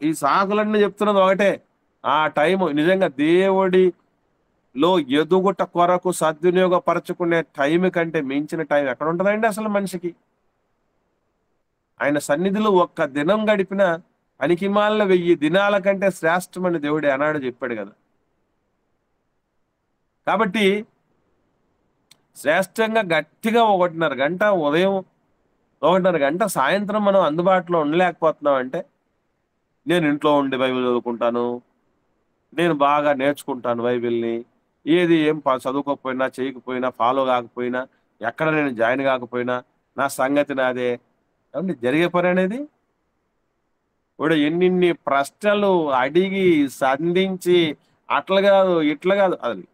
A: ఈ సాకులన్నీ చెప్తున్నది ఒకటే, ఆ టైం నిజంగా దేవుడిలో ఎదుగుట కొరకు సద్వినియోగపరచుకునే టైం కంటే మించిన టైం ఎక్కడ ఉంటుందండి అసలు మనిషికి? ఆయన సన్నిధిలో ఒక్క దినం గడిపిన పనికిమాలిన 1000 దినాల కంటే శ్రేష్టమని దేవుడు అన్నాడు చెప్పాడు కదా. కాబట్టి శ్రేష్టంగా గట్టిగా 1.5 గంట ఉదయం, 1.5 గంట సాయంత్రం మనం అందుబాటులో ఉండలేకపోతున్నాం అంటే, నేను ఇంట్లో ఉండి బైబిల్ చదువుకుంటాను, నేను బాగా నేర్చుకుంటాను బైబిల్ని, ఏం చదువుకోకపోయినా చేయకపోయినా ఫాలో కాకపోయినా ఎక్కడ నేను జాయిన్ కాకపోయినా నా సంగతి నాదే. ఏమండి జరిగే పని అనేది? ఇప్పుడు ఎన్నిన్ని ప్రశ్నలు అడిగి సంధించి అట్లా కాదు ఇట్లా కాదు, అది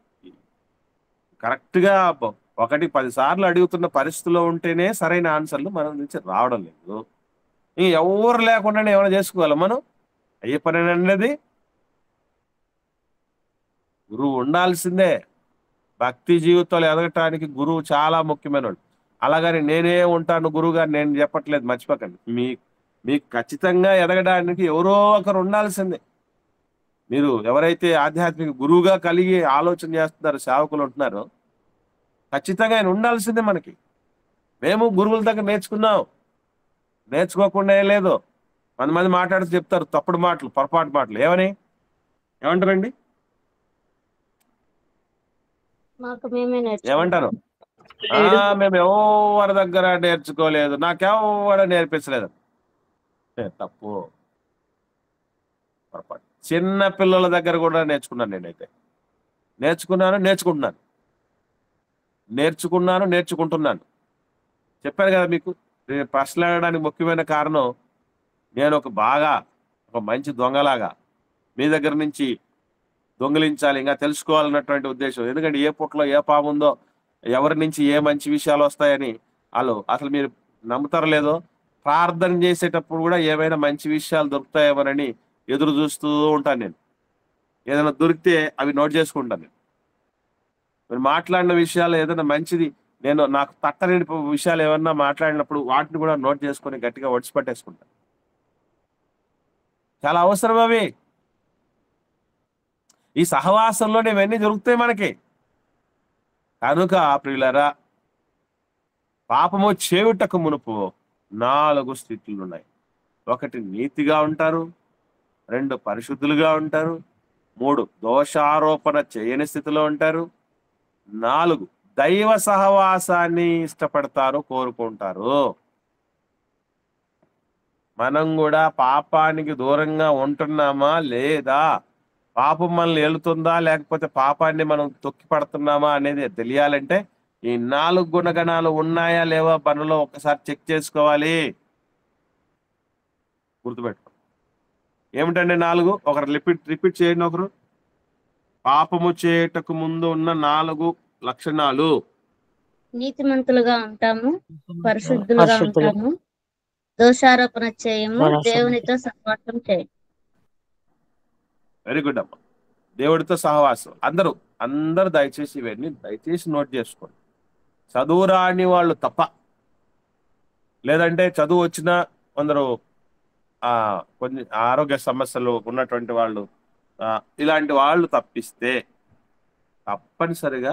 A: కరెక్ట్గా 10 సార్లు అడుగుతున్న పరిస్థితిలో ఉంటేనే సరైన ఆన్సర్లు మనం నుంచి రావడం లేదు. ఎవరు లేకుండానే ఏమైనా చేసుకోవాలి మనం? అయ్యే పని అనేది? గురువు ఉండాల్సిందే. భక్తి జీవితాలు ఎదగటానికి గురువు చాలా ముఖ్యమైనవాడు. అలాగని నేనే ఉంటాను గురువు గారు నేను చెప్పట్లేదు, మర్చిపోకండి. మీకు ఖచ్చితంగా ఎదగడానికి ఎవరో ఒకరు ఉండాల్సిందే. మీరు ఎవరైతే ఆధ్యాత్మిక గురువుగా కలిగి ఆలోచన చేస్తున్నారు, సేవకులు ఉంటున్నారో, ఖచ్చితంగా ఆయన ఉండాల్సిందే మనకి. మేము గురువుల దగ్గర నేర్చుకోకుండా లేదు. కొంతమంది మాట్లాడుతూ చెప్తారు తప్పుడు మాటలు, పొరపాటు మాటలు. ఏమంటారండి?
E: మాకు మేమే
A: ఏమంటారు?
E: నేర్చుకుంటాం.
A: మేము ఎవరి దగ్గర నేర్చుకోలేదు, నాకెవరు నేర్పించలేదు. తప్పు, పొరపాటు. చిన్న పిల్లల దగ్గర కూడా నేర్చుకున్నాను. నేనైతే నేర్చుకుంటున్నాను. చెప్పాను కదా మీకు. నేను ప్రశ్నలు అడగడానికి ముఖ్యమైన కారణం, నేను ఒక మంచి దొంగలాగా మీ దగ్గర నుంచి దొంగిలించాలి, ఇంకా తెలుసుకోవాలన్నటువంటి ఉద్దేశం. ఎందుకంటే ఏ పుట్టలో ఏ పాము ఉందో, ఎవరి నుంచి ఏ మంచి విషయాలు వస్తాయని అసలు మీరు నమ్ముతారో లేదో, ప్రార్థన చేసేటప్పుడు కూడా ఏమైనా మంచి విషయాలు దొరుకుతాయేమోనని ఎదురు చూస్తూ ఉంటాను. నేను ఏదైనా దొరికితే అవి నోట్ చేసుకుంటాను. మీరు మాట్లాడిన విషయాలు ఏదైనా మంచిది, నాకు తట్టని విషయాలు ఏమన్నా మాట్లాడినప్పుడు వాటిని కూడా నోట్ చేసుకొని గట్టిగా ఒడిచిపట్టేసుకుంటాను. చాలా అవసరం అవి. ఈ సహవాసంలోనే ఇవన్నీ దొరుకుతాయి మనకి. కనుక ప్రియులారా, పాపము చేయుటకు మునుపు 4 స్థితులు ఉన్నాయి. 1 నీతిగా ఉంటారు, 2 పరిశుద్ధులుగా ఉంటారు, 3 దోషారోపణ చేయని స్థితిలో ఉంటారు, 4 దైవ సహవాసాన్ని ఇష్టపడతారు, కోరుకుంటారు. మనం కూడా పాపానికి దూరంగా ఉంటున్నామా లేదా, పాపం మనల్ని ఏలుతుందా లేకపోతే పాపాన్ని మనం తొక్కి పడుతున్నామా అనేది తెలియాలంటే ఈ 4 గుణగణాలు ఉన్నాయా లేవా మనలో ఒకసారి చెక్ చేసుకోవాలి. గుర్తుపెట్టుకో. ఏమిటండి 4? ఒకరు రిపీట్ చేయండి. ఒకరు, పాపము చేయటకు ముందు ఉన్న 4 లక్షణాలు.
E: నీతిమంతులుగా ఉంటాము, పరిశుద్ధులుగా ఉంటాము, దోషారోపణ చేయము, దేవునితో సహవాసం చేయము.
A: వెరీ గుడ్ అమ్మ. దేవుడితో సహవాసం. అందరూ దయచేసి ఇవన్నీ నోట్ చేసుకోండి. చదువు రాని వాళ్ళు తప్ప, లేదంటే చదువు వచ్చిన కొందరు కొన్ని ఆరోగ్య సమస్యలు ఉన్నటువంటి వాళ్ళు, ఇలాంటి వాళ్ళు తప్పిస్తే తప్పనిసరిగా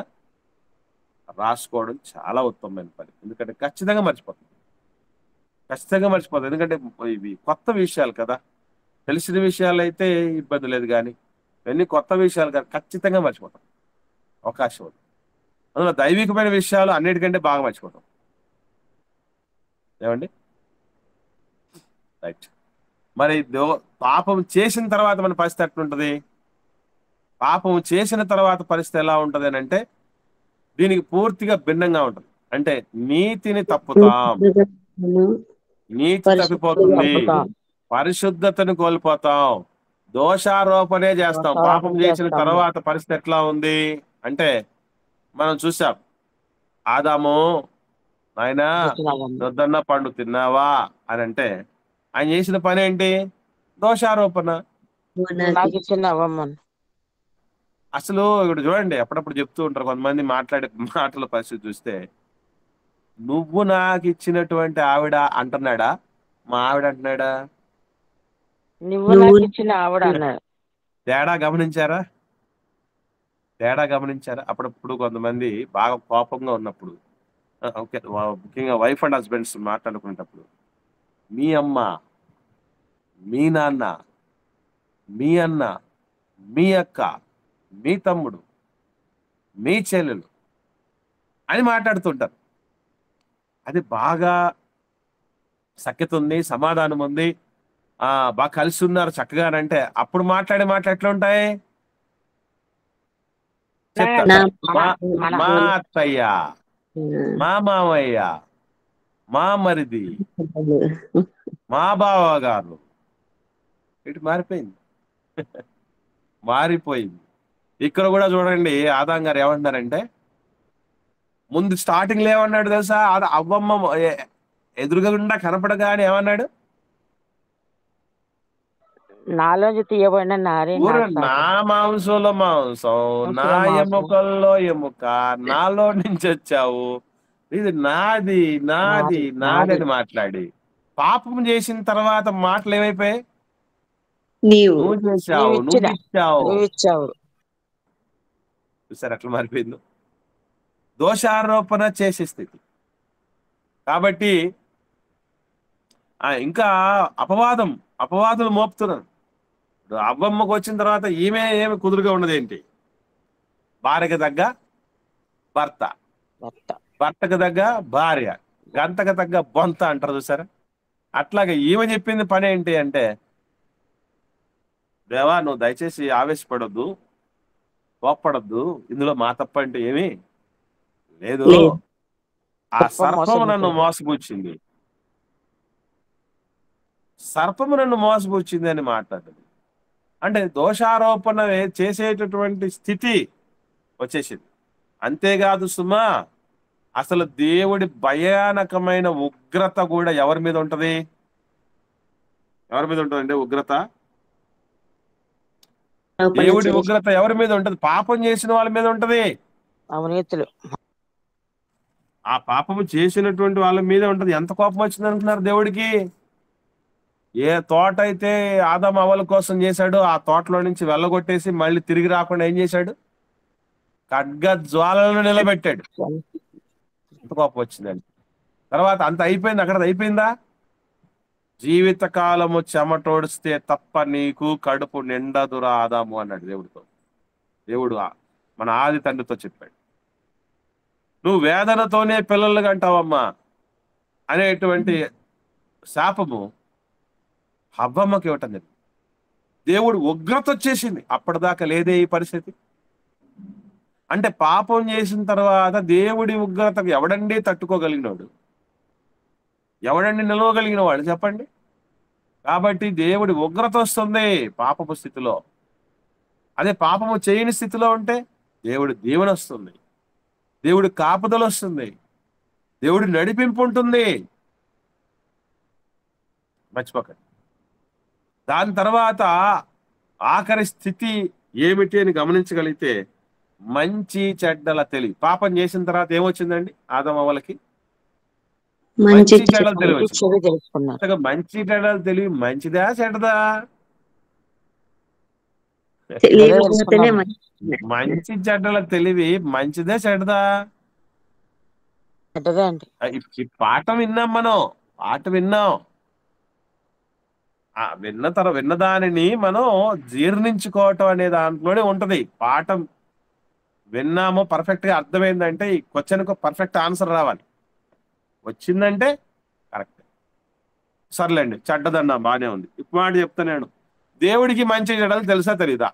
A: రాసుకోవడం చాలా ఉత్తమమైన పని. ఎందుకంటే ఖచ్చితంగా మర్చిపోతుంది. ఎందుకంటే ఇవి కొత్త విషయాలు కదా. తెలిసిన విషయాలు అయితే ఇబ్బంది లేదు, కానీ ఇవన్నీ కొత్త విషయాలు కదా, ఖచ్చితంగా మర్చిపోతాం. అవకాశం ఉంది. అందులో దైవికమైన విషయాలు అన్నిటికంటే బాగా మర్చిపోతాం. ఏమండి? రైట్. మరి పాపం చేసిన తర్వాత మన పరిస్థితి ఎట్లుంటది? పాపం చేసిన తర్వాత పరిస్థితి ఎలా ఉంటది అని అంటే, దీనికి పూర్తిగా భిన్నంగా ఉంటుంది. అంటే నీతిని తప్పుతాం, నీతి తప్పిపోతుంది, పరిశుద్ధతను కోల్పోతాం, దోషారోపణే చేస్తాం. పాపం చేసిన తర్వాత పరిస్థితి ఎట్లా ఉంది అంటే, మనం చూసాం, ఆదాము నాయనా వద్దన్న పండు తిన్నావా అని అంటే ఆయన చేసిన పని ఏంటి? దోషారోపణ. అసలు ఇక్కడ చూడండి, అప్పుడప్పుడు చెప్తూ ఉంటారు కొంతమంది మాట్లాడే మాటల పరిస్థితి చూస్తే, నువ్వు నాకు ఇచ్చినటువంటి ఆవిడ అంటున్నాడా, మా ఆవిడ అంటున్నాడా? తేడా గమనించారా? తేడా గమనించారా? అప్పుడప్పుడు కొంతమంది బాగా కోపంగా ఉన్నప్పుడు ఓకే, ముఖ్యంగా వైఫ్ అండ్ హస్బెండ్స్ మాట్లాడుకునేటప్పుడు మీ అమ్మ, మీ నాన్న, మీ అన్న, మీ అక్క, మీ తమ్ముడు, మీ చెల్లెలు అని మాట్లాడుతుంటారు. అది బాగా సఖ్యత ఉంది, సమాధానం ఉంది, బాగా కలిసి ఉన్నారు చక్కగానంటే అప్పుడు మాట్లాడే మాటలు ఎట్లా ఉంటాయి చెప్తా. మా అత్తయ్య, మా మామయ్య, మా మరిది, మా బావగారు, ఇటు మారిపోయింది. మారిపోయింది. ఇక్కడ కూడా చూడండి, ఆదాం గారు ఏమంటున్నారంటే ముందు స్టార్టింగ్ లో ఏమన్నాడు తెలుసా? అవ్వమ్మ ఎదురుగా కనపడగానే ఏమన్నాడు?
C: నాలోంచి తీయబడిన నారే
A: నా మాంసంలో మాంసం, నా ఎముకల్లో ఎముక, నాలో నుంచి వచ్చావు, ఇది నాది నాది నాది అని మాట్లాడి పాపం చేసిన తర్వాత మాటలు ఏమైపోయాయి? నువ్వు చేశావు, నువ్వు ఇచ్చావు. చూసారు అట్లా మారిపోయింది. దోషారోపణ చేసే స్థితి. కాబట్టి ఇంకా అపవాదులు మోపుతున్నాను. అవ్వమ్మకు వచ్చిన తర్వాత ఏమి కుదురుగా ఉన్నదేంటి? భార్యకు తగ్గ భర్త, భర్తకు తగ్గ భార్య, గంతకు తగ్గ బొంత అంటారు చూసారా? అట్లాగే ఈమె చెప్పింది పని ఏంటి అంటే, దేవా నువ్వు దయచేసి ఆవేశపడొద్దు, కోప్పడొద్దు, ఇందులో మా తప్ప అంటే ఏమి లేదు, ఆ సర్పము నన్ను మోసపుచ్చింది, సర్పము నన్ను మోసపుచ్చింది అని మాట్లాడింది. అంటే దోషారోపణ చేసేటటువంటి స్థితి వచ్చేసింది. అంతేకాదు సుమా, అసలు దేవుడి భయానకమైన ఉగ్రత కూడా ఎవరి మీద ఉంటది? ఎవరి మీద ఉంటదండి ఉగ్రత? దేవుడి ఉగ్రత ఎవరి మీద ఉంటది? పాపం చేసిన వాళ్ళ మీద ఉంటది.
C: అవినీతులు,
A: ఆ పాపము చేసినటువంటి వాళ్ళ మీద ఉంటది. ఎంత కోపం వచ్చింది అంటున్నారు దేవుడికి? ఏ తోట అయితే ఆదాం అవ్వల కోసం చేశాడో ఆ తోటలో నుంచి వెళ్ళగొట్టేసి మళ్ళీ తిరిగి రాకుండా ఏం చేశాడు? ఖడ్గ జ్వాలను నిలబెట్టాడు. ఎంత కోపం వచ్చిందండి. తర్వాత అంత అయిపోయింది, అక్కడ అయిపోయిందా? జీవిత కాలము చెమటోడిస్తే తప్ప నీకు కడుపు నిండదురా ఆదాము అన్నాడు దేవుడితో. దేవుడు మన ఆది తండ్రితో చెప్పాడు, నువ్వు వేదనతోనే పిల్లలు కంటావమ్మా అనేటువంటి శాపము హవ్వమ్మకి ఇవ్వటం జరిగింది. దేవుడు ఉగ్రత వచ్చేసింది. అప్పటిదాకా లేదే ఈ పరిస్థితి. అంటే పాపం చేసిన తర్వాత దేవుడి ఉగ్రతకు ఎవడండి తట్టుకోగలిగినవాడు? ఎవడండి నిలవగలిగిన వాడు చెప్పండి? కాబట్టి దేవుడి ఉగ్రత వస్తుంది పాపపు స్థితిలో. అదే పాపము చేయని స్థితిలో ఉంటే దేవుడి దీవెన వస్తుంది, దేవుడి కాపుదల వస్తుంది, దేవుడి నడిపింపు ఉంటుంది. మర్చిపోకండి. దాని తర్వాత ఆఖరి స్థితి ఏమిటి అని గమనించగలిగితే మంచి చెడ్డల తెలివి. పాపం చేసిన తర్వాత ఏమొచ్చిందండి ఆదాం అవ్వలకి? మంచి చెడ్డల తెలివి వచ్చింది. మంచి చెడ్డల తెలివి మంచిదా చెడ్డదా? మంచి చెడ్డల తెలివి మంచిదే చెడ్డదా? ఈ పాఠం విన్నాం మనం, విన్న దానిని మనం జీర్ణించుకోవటం అనే దాంట్లోనే ఉంటది. పాఠం విన్నాము, పర్ఫెక్ట్ గా అర్థమైందంటే ఈ క్వశ్చన్ కు పర్ఫెక్ట్ ఆన్సర్ రావాలి. వచ్చిందంటే కరెక్ట్. సర్లేండి, చెడ్డదన్నా బానే ఉంది. ఇప్పుడు మాట చెప్తా నేను, దేవుడికి మంచి చెడ్డలు తెలుసా తెలీదా?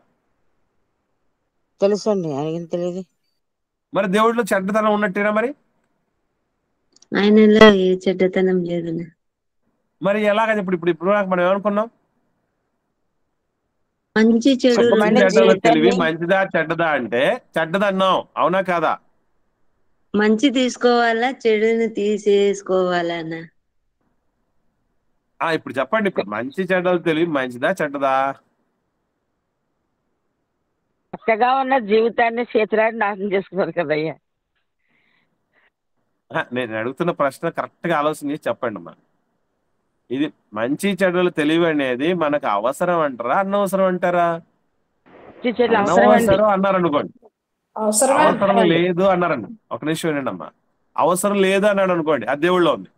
C: తెలుసండి, ఆయనకి తెలియదు.
A: మరి దేవుడిలో చెడ్డతనం ఉన్నట్టేనా? మరి
D: ఆయనలో ఏ చెడ్డతనం లేదు.
A: మరి ఎలాగ? ఇప్పుడు మనం ఏమనుకున్నాం?
D: మంచి చెడు
A: తెలివి మంచిదా చెడ్డదా అంటే చెడ్డదన్నాం, అవునా కాదా?
D: మంచి తీసుకోవాలా చెడుని తీసేసుకోవాలన్నా?
A: ఇప్పుడు చెప్పండి, ఇప్పుడు మంచి చెడ్డలు తెలివి మంచిదా చెడ్డదా?
C: చక్కగా ఉన్న జీవితాన్ని చేతులాడి నాశనం చేసుకున్నారు కదయ్యా.
A: నేను అడుగుతున్న ప్రశ్న కరెక్ట్ గా ఆలోచన చేసి చెప్పండి అమ్మా. ఇది మంచి చెడులు తెలివి అనేది మనకు అవసరం అంటారా అనవసరం అంటారా?
C: మంచి చెడు అవసరం అండి.
A: అనవసరం అన్నారు అనుకోండి,
B: అవసరమే
A: అవసరం లేదు అన్నారండి. ఒక నిమిషం వినండి అమ్మా. అవసరం లేదు అన్నాడు అనుకోండి, అది దేవుళ్ళో ఉంది.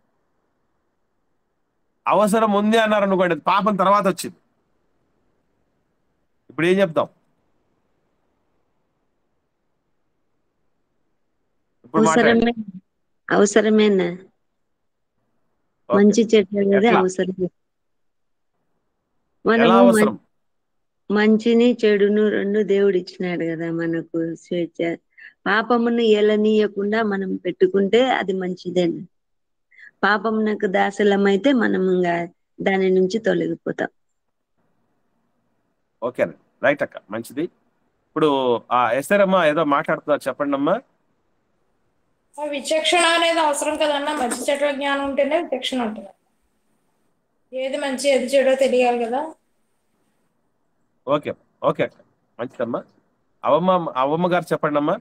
A: అవసరం ఉంది అన్నారు అనుకోండి, అది పాపం తర్వాత వచ్చింది. ఇప్పుడు ఏం చెప్తాం? ఇప్పుడు మాట్లాడండి.
D: అవసరమేనా?
A: ఓకే.
D: మంచి చెడ్డ అనేది
A: ఎట్లా?
D: అవసరమే.
A: ఎలా
D: మనము
A: అవసరం?
D: మంచిని చెడును రెండు దేవుడు ఇచ్చినాడు కదా మనకు స్వేచ్ఛ. పాపమును ఏలనీయకుండా మనం పెట్టుకుంటే అది మంచిదేనా? పాపమునకు దాసలమైతే మనం ఇంకా దాని నుంచి తొలగిపోతాం.
A: ఓకేనండి, రైట్ అక్క, మంచిది. ఇప్పుడు ఎస్తేరమ్మా ఏదో మాట్లాడుతున్నారు, చెప్పండి అమ్మా.
B: విచక్షణ అనేది అవసరం కదన్నా. మంచి చెడ్డ జ్ఞానం ఉంటేనే విచక్షణ ఉంటుంది. ఏది మంచి ఏది చెడో తెలియాలి కదా.
A: ఓకే ఓకే అక్క, మంచిదమ్మా. అవమ్మ గారు చెప్పండి అమ్మా.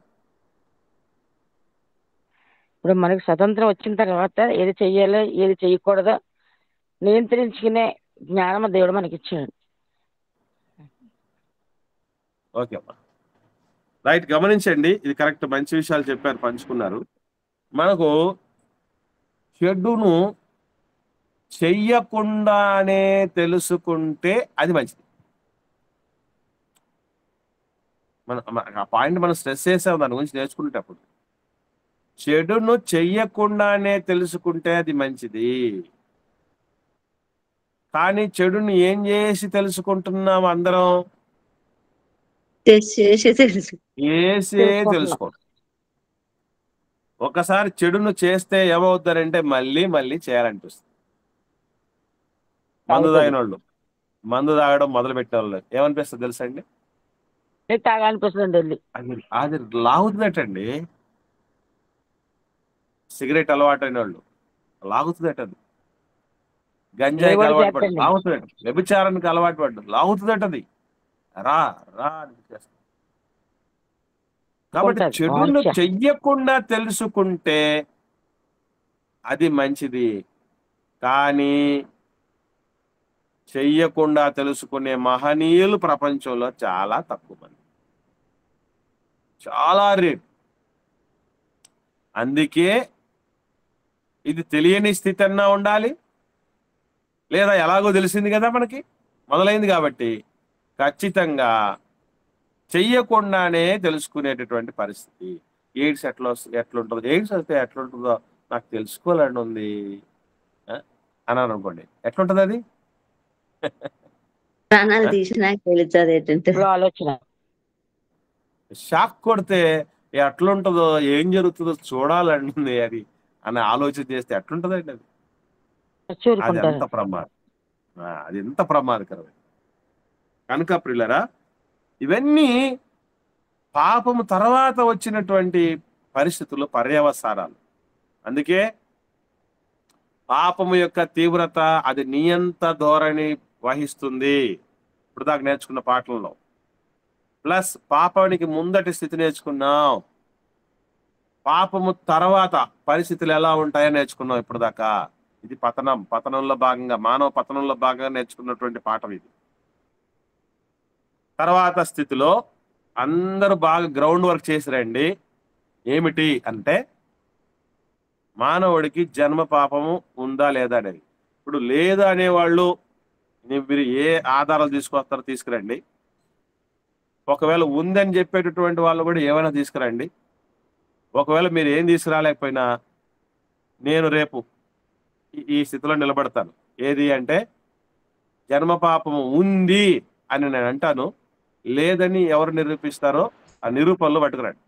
C: ఇప్పుడు మనకి స్వతంత్రం వచ్చిన తర్వాత ఏది చెయ్యాలో ఏది చెయ్యకూడదో నియంత్రించుకునే జ్ఞానం దేవుడు మనకి ఇచ్చాడు.
A: ఓకే అమ్మా, రైట్. గమనించండి, ఇది కరెక్ట్, మంచి విషయాలు చెప్పారు, పంచుకున్నారు. మనకు చెడును చెయ్యకుండానే తెలుసుకుంటే అది మంచిది. ఆ పాయింట్ మనం స్ట్రెస్ చేసాం, దాని గురించి నేర్చుకునేటప్పుడు. చెడును చెయ్యకుండానే తెలుసుకుంటే అది మంచిది. కానీ చెడుని ఏం చేసి తెలుసుకుంటున్నాం అందరం?
D: చేసి తెలుసు.
A: చేసే తెలుసుకో. ఒకసారి చెడును చేస్తే ఏమవుతారంటే మళ్ళీ మళ్ళీ చేయాలనిపిస్తుంది. మందు తాగిన వాళ్ళు, మందు తాగడం మొదలు పెట్టిన వాళ్ళు ఏమనిపిస్తుంది తెలుసా అండి?
C: తాగాలనిపిస్తుంది.
A: అది లాగుతుందటండి. సిగరెట్ అలవాటు అయిన వాళ్ళు లాగుతుందట, అది గంజాయికి అలవాటు పడ్డు లాగుతుందట, వ్యభిచారానికి అలవాటు పడ్డు లాగుతుందట, అది రా రా అనిపిస్తుంది. కాబట్టి చెడును చెయ్యకుండా తెలుసుకుంటే అది మంచిది. కానీ చెయ్యకుండా తెలుసుకునే మహనీయులు ప్రపంచంలో చాలా తక్కువ మంది, చాలా రేట్. అందుకే ఇది తెలియని స్థితి అన్నా ఉండాలి, లేదా ఎలాగో తెలిసింది కదా మనకి, మొదలైంది. కాబట్టి ఖచ్చితంగా చెయ్యకుండానే తెలుసుకునేటటువంటి పరిస్థితి. ఎయిడ్స్ ఎట్లుంటుందో, ఎయిడ్స్ వస్తే ఎట్లుంటుందో నాకు తెలుసుకోవాలని ఉంది అని అనుకోండి, ఎట్లుంటుంది అది?
D: ప్రాణాలు తీసినా తెలుస్తుంది
C: ఆలోచన.
A: షాక్ కొడితే ఎట్లుంటుందో, ఏం జరుగుతుందో చూడాలంటుంది అది అని ఆలోచన చేస్తే ఎట్లుంటుందండి అది? అది ఎంత ప్రమాదం, అది ఎంత ప్రమాదకరం. కనుక ప్రియులరా, ఇవన్నీ పాపము తర్వాత వచ్చినటువంటి పరిస్థితులు, పర్యవసానాలు. అందుకే పాపము యొక్క తీవ్రత అది నియంత ధోరణి వహిస్తుంది. ఇప్పుడు దాకా నేర్చుకున్న పాఠంలో ప్లస్ పాపానికి ముందటి స్థితి నేర్చుకున్నాం, పాపము తర్వాత పరిస్థితులు ఎలా ఉంటాయో నేర్చుకున్నాం ఇప్పుడు దాకా. ఇది పతనంలో భాగంగా, మానవ పతనంలో భాగంగా నేర్చుకున్నటువంటి పాఠం ఇది. తర్వాత స్థితిలో అందరూ బాగా గ్రౌండ్ వర్క్ చేసిరండి. ఏమిటి అంటే మానవుడికి జన్మ పాపము ఉందా లేదా అనేది. ఇప్పుడు లేదా అనేవాళ్ళు మీరు ఏ ఆధారాలు తీసుకొస్తారో తీసుకురండి. ఒకవేళ ఉందని చెప్పేటటువంటి వాళ్ళు కూడా ఏమైనా తీసుకురండి. ఒకవేళ మీరు ఏం తీసుకురాలేకపోయినా నేను రేపు ఈ స్థితిలో నిలబడతాను. ఏది అంటే జన్మ పాపము ఉంది అని నేను అంటాను, లేదని ఎవరు నిరూపిస్తారో ఆ నిరూపణలు పట్టుకురండి.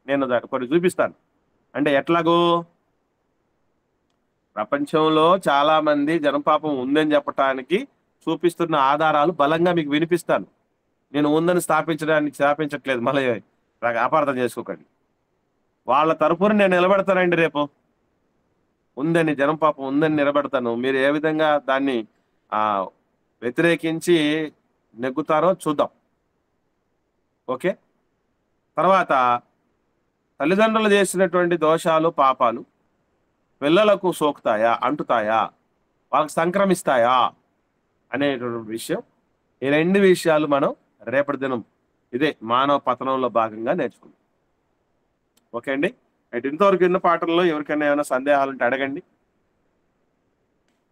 A: నేను కొన్ని చూపిస్తాను. అంటే ఎట్లాగో ప్రపంచంలో చాలా మంది జన్మపాపం ఉందని చెప్పటానికి చూపిస్తున్న ఆధారాలు బలంగా మీకు వినిపిస్తాను. నేను ఉందని స్థాపించట్లేదు, మళ్ళీ అపార్థం చేసుకోకండి. వాళ్ళ తరపున నేను నిలబెడతానండి. రేపు ఉందని, జన్మపాపం ఉందని నిలబెడతాను. మీరు ఏ విధంగా దాన్ని వ్యతిరేకించి నెగ్గుతారో చూద్దాం. ఓకే. తర్వాత తల్లిదండ్రులు చేసినటువంటి దోషాలు, పాపాలు పిల్లలకు సోకుతాయా, అంటుతాయా, వాళ్ళకి సంక్రమిస్తాయా అనేటువంటి విషయం. ఈ రెండు విషయాలు మనం రేపటి దినం ఇదే మానవ పతనంలో భాగంగా నేర్చుకుందాం. ఓకే అండి. అయితే ఇంతవరకు విన్న పాటల్లో ఎవరికైనా ఏమైనా సందేహాలు ఉంటే అడగండి.